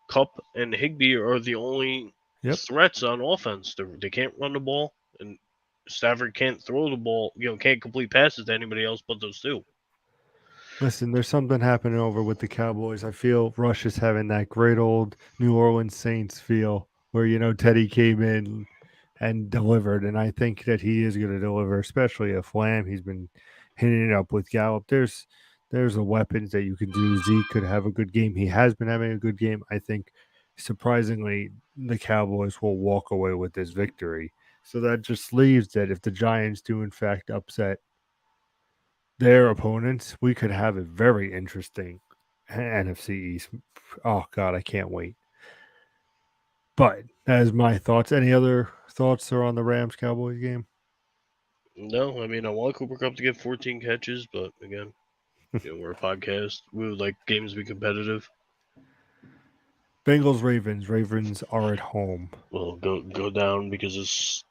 Cup and Higbee are the only Yep. threats on offense. They can't run the ball, and Stafford can't throw the ball. Can't complete passes to anybody else but those two. Listen, there's something happening over with the Cowboys. I feel Rush is having that great old New Orleans Saints feel where Teddy came in and delivered, and I think that he is going to deliver, especially if Lamb. He's been hitting it up with Gallup. There's the weapons that you can do. Zeke could have a good game. He has been having a good game. I think, surprisingly, the Cowboys will walk away with this victory. So that just leaves that if the Giants do in fact upset their opponents, we could have a very interesting NFC East. Oh God, I can't wait. But that is my thoughts. Any other thoughts are on the Rams Cowboys game? No, I mean I want Cooper Cup to get 14 catches, but again, we're a podcast. We would like games to be competitive. Bengals Ravens. Ravens are at home. Well, go down because it's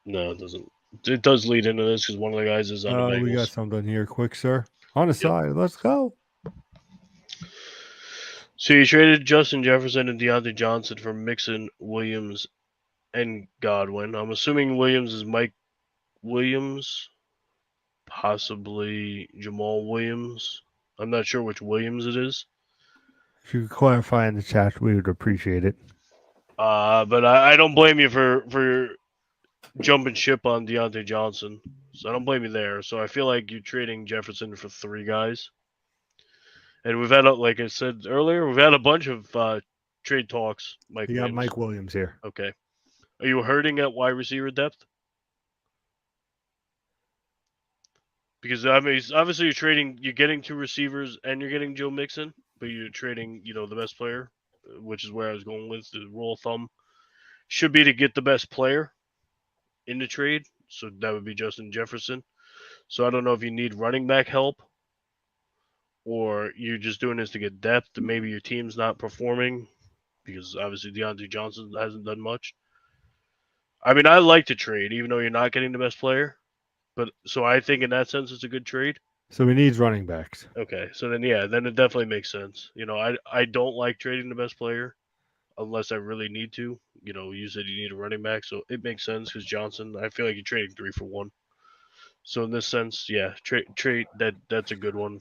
no, it doesn't. It does lead into this because one of the guys is on the Bengals. We got something here, quick, sir. On the side, let's go. So you traded Justin Jefferson and Deontay Johnson for Mixon, Williams, and Godwin. I'm assuming Williams is Mike Williams, possibly Jamal Williams. I'm not sure which Williams it is. If you could clarify in the chat, we would appreciate it. But I don't blame you for jumping ship on Deontay Johnson. So I don't blame you there. So I feel like you're trading Jefferson for 3 guys. And we've had, like I said earlier, we've had a bunch of trade talks. You got Mike Williams here. Okay. Are you hurting at wide receiver depth? Because I mean, obviously you're getting 2 receivers and you're getting Joe Mixon, but you're trading, the best player, which is where I was going with. The rule of thumb should be to get the best player in the trade. So that would be Justin Jefferson. So I don't know if you need running back help or you're just doing this to get depth and maybe your team's not performing because obviously Deontay Johnson hasn't done much. I mean, I like to trade even though you're not getting the best player. But so I think in that sense it's a good trade. So he needs running backs. Okay, so then then it definitely makes sense. I don't like trading the best player unless I really need to. You said you need a running back, so it makes sense because Johnson. I feel like you're trading 3 for 1. So in this sense, yeah, trade that's a good one.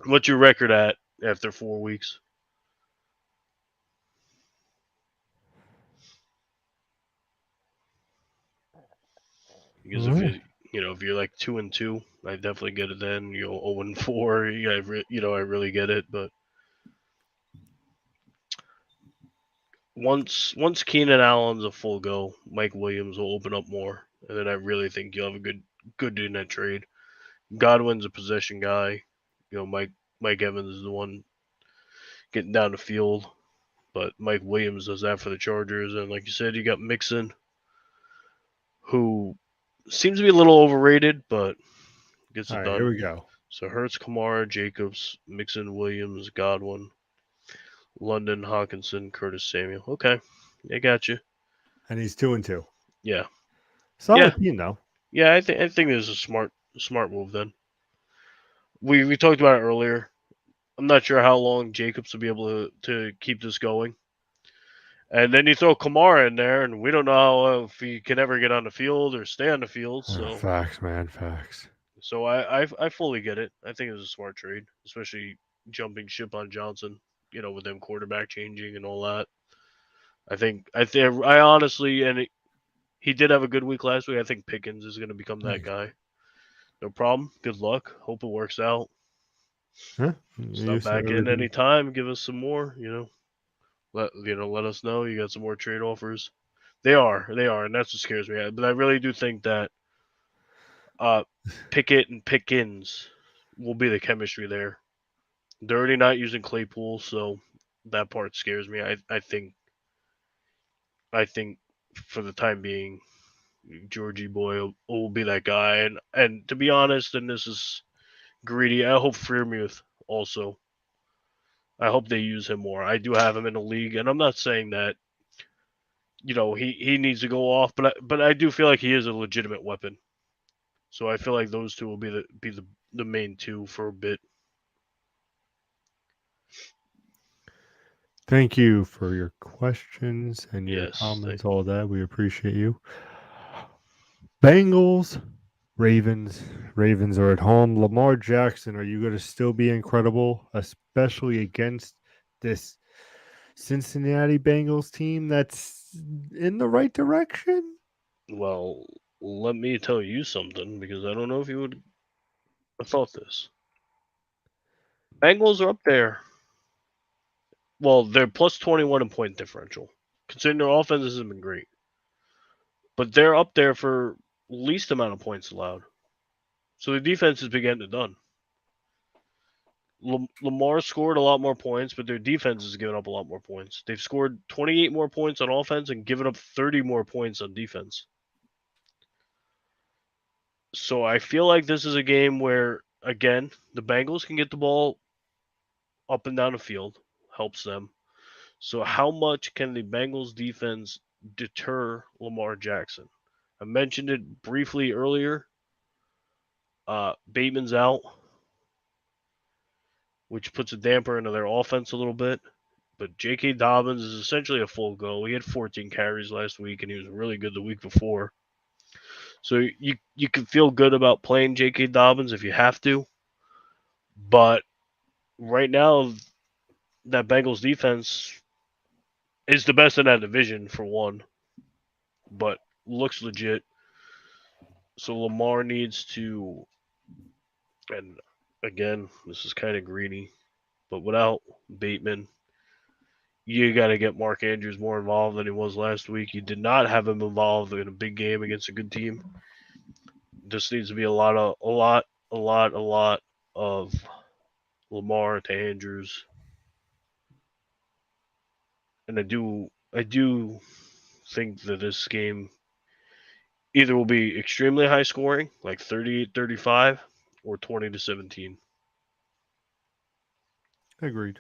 What's your record at after 4 weeks? Because if you're like 2-2, I definitely get it. Then 0-4, I really get it. But once Keenan Allen's a full go, Mike Williams will open up more, and then I really think you'll have a good in that trade. Godwin's a possession guy. Mike Evans is the one getting down the field, but Mike Williams does that for the Chargers. And like you said, you got Mixon, who seems to be a little overrated, but gets All it right, here done. we go. So Hurts, Kamara, Jacobs, Mixon, Williams, Godwin, London, Hawkinson, Curtis Samuel. Okay, I got you. And he's 2-2. Yeah, yeah, Solid team though. yeah. I think this is a smart move. Then we talked about it earlier. I'm not sure how long Jacobs will be able to keep this going. And then you throw Kamara in there, and we don't know if he can ever get on the field or stay on the field. Facts, man, facts. So I fully get it. I think it was a smart trade, especially jumping ship on Johnson. With them quarterback changing and all that. I honestly, and he did have a good week last week. I think Pickens is going to become that guy. No problem. Good luck. Hope it works out. Huh? Stop back in anytime. Give us some more. Let us know. You got some more trade offers. They are, and that's what scares me. But I really do think that Pickett and Pickens will be the chemistry there. They're already not using Claypool, so that part scares me. I think for the time being, Georgie Boy will be that guy. And to be honest, and this is greedy, I hope Freiermuth also. I hope they use him more. I do have him in the league, and I'm not saying that he needs to go off, but I do feel like he is a legitimate weapon. So I feel like those two will be the main two for a bit. Thank you for your questions and your Yes. comments, all that. We appreciate you. Bengals, Ravens. Ravens are at home. Lamar Jackson, are you going to still be incredible, especially against this Cincinnati Bengals team that's in the right direction? Well, let me tell you something because I don't know if you would have thought this. Bengals are up there. Well, they're plus 21 in point differential, considering their offense hasn't been great. But they're up there for least amount of points allowed. So the defense has been getting it done. Lamar scored a lot more points, but their defense has given up a lot more points. They've scored 28 more points on offense and given up 30 more points on defense. So I feel like this is a game where, again, the Bengals can get the ball up and down the field, helps them. So how much can the Bengals defense deter Lamar Jackson? I mentioned it briefly earlier. Bateman's out, which puts a damper into their offense a little bit. But J.K. Dobbins is essentially a full go. He had 14 carries last week, and he was really good the week before. So you can feel good about playing J.K. Dobbins if you have to. But right now, that Bengals defense is the best in that division for one, but looks legit. So Lamar needs to, and again, this is kind of greedy, but without Bateman, you got to get Mark Andrews more involved than he was last week. You did not have him involved in a big game against a good team. This needs to be a lot of Lamar to Andrews, and I do think that this game either will be extremely high scoring, like 38-35, or 20-17. Agreed.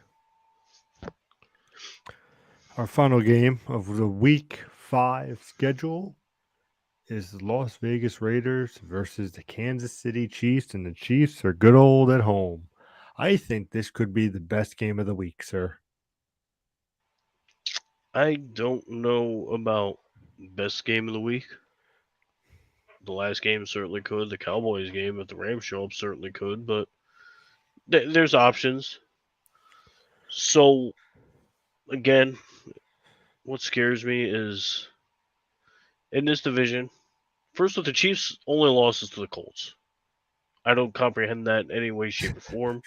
Our final game of the week 5 schedule is the Las Vegas Raiders versus the Kansas City Chiefs, and the Chiefs are good old at home. I think this could be the best game of the week, sir. I don't know about best game of the week. The last game certainly could. The Cowboys game, if the Rams show up, certainly could. But there's options. So again, what scares me is in this division, First off, the Chiefs' only loss is to the Colts. I don't comprehend that in any way, shape, or form.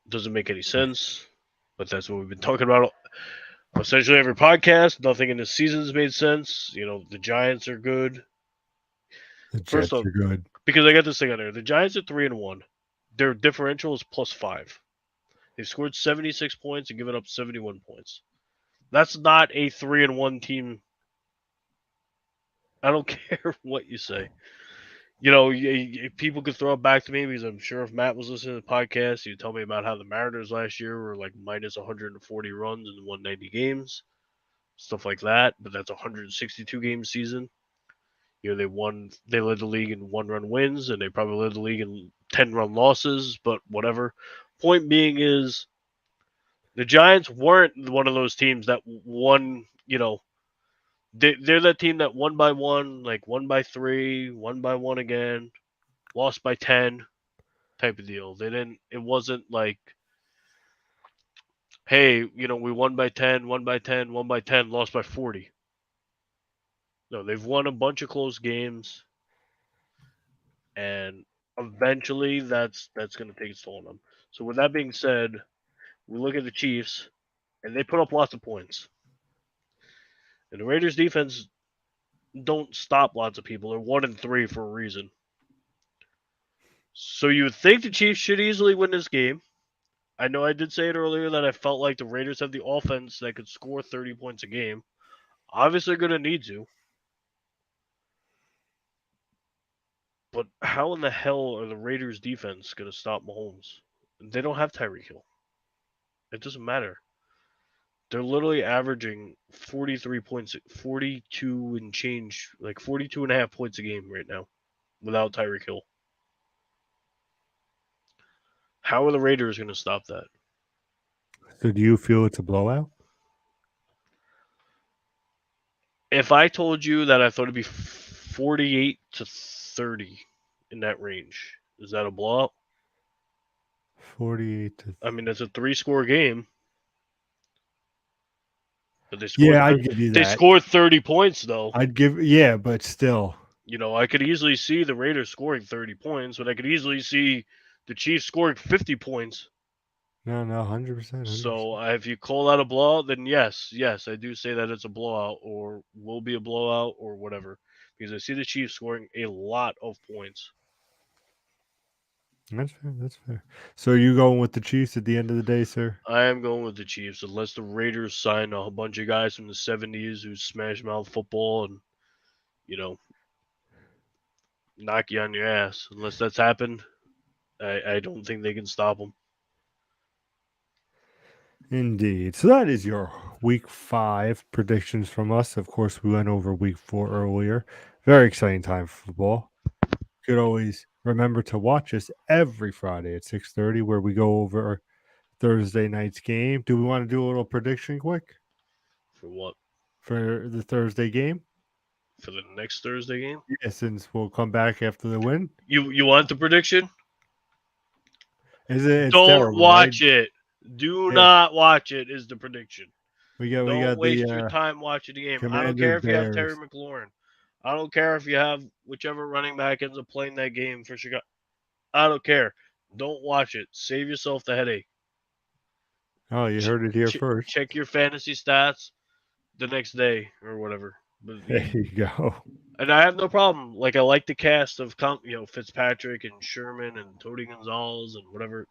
Doesn't make any sense, but that's what we've been talking about essentially every podcast. Nothing in this season's made sense. The Giants are good. The First Jets off, are good. because I got this thing on there, the Giants are 3-1. Their differential is +5. They've scored 76 points and given up 71 points. That's not a 3-1 team. I don't care what you say. People could throw it back to me because I'm sure if Matt was listening to the podcast, he'd tell me about how the Mariners last year were like minus 140 runs in 190 games, stuff like that. But that's a 162 game season. They led the league in 1-run wins, and they probably led the league in 10-run losses. But whatever. Point being is, the Giants weren't one of those teams that won. They're that team that won by 1, like won by 3, won by 1 again, lost by 10 type of deal. It wasn't like, hey, we won by 10, won by 10, won by 10, lost by 40. No, they've won a bunch of close games, and eventually that's going to take its toll on them. So with that being said, we look at the Chiefs, and they put up lots of points. And the Raiders defense don't stop lots of people. They're 1-3 for a reason. So you would think the Chiefs should easily win this game. I know I did say it earlier that I felt like the Raiders have the offense that could score 30 points a game. Obviously, they're going to need to. But how in the hell are the Raiders' defense going to stop Mahomes? They don't have Tyreek Hill. It doesn't matter. They're literally averaging 43 points, 42 and change, like 42 and a half points a game right now without Tyreek Hill. How are the Raiders going to stop that? So do you feel it's a blowout? If I told you that I thought it'd be 48-30 in that range, is that a blowout? 48 to. I mean, it's a 3-score game. But they scored. Yeah, I'd give you They that. scored 30 points though. Yeah, but still. I could easily see the Raiders scoring 30 points, but I could easily see the Chiefs scoring 50 points. No, 100%. So if you call that a blowout, then yes, I do say that it's a blowout or will be a blowout or whatever. Because I see the Chiefs scoring a lot of points. That's fair. So are you going with the Chiefs at the end of the day, sir? I am going with the Chiefs unless the Raiders sign a bunch of guys from the 70s who smash mouth football and, knock you on your ass. Unless that's happened, I don't think they can stop them. Indeed. So that is your week 5 predictions from us. Of course, we went over week 4 earlier. Very exciting time for football. You could always remember to watch us every Friday at 6:30 where we go over Thursday night's game. Do we want to do a little prediction quick? For what? For the Thursday game? For the next Thursday game? Yeah, since we'll come back after the win. You want the prediction? It's Don't terrible, watch right? it. Do not watch it is the prediction. Don't waste your time watching the game. I don't care if you have Terry McLaurin. I don't care if you have whichever running back ends up playing that game for Chicago. I don't care. Don't watch it. Save yourself the headache. Oh, you heard it here first. Check your fantasy stats the next day or whatever. But, there you go. And I have no problem. Like, I like the cast of Fitzpatrick and Sherman and Tony Gonzalez and whatever.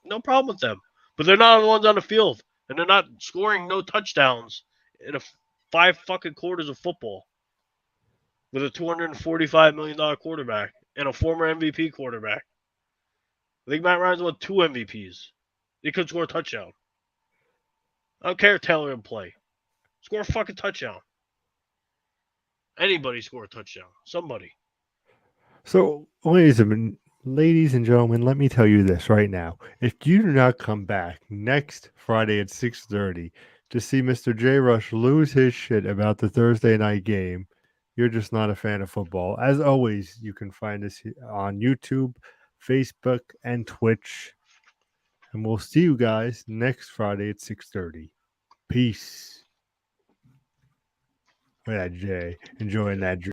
No problem with them. But they're not the ones on the field. And they're not scoring no touchdowns in 5 fucking quarters of football with a $245 million quarterback and a former MVP quarterback. I think Matt Ryan's won 2 MVPs. He could score a touchdown. I don't care if Taylor can play. Score a fucking touchdown. Anybody score a touchdown. Somebody. So, ladies and gentlemen, let me tell you this right now. If you do not come back next Friday at 6:30 to see Mr. J. Rush lose his shit about the Thursday night game, you're just not a fan of football. As always, you can find us on YouTube, Facebook, and Twitch. And we'll see you guys next Friday at 6:30. Peace. Look at that Jay enjoying that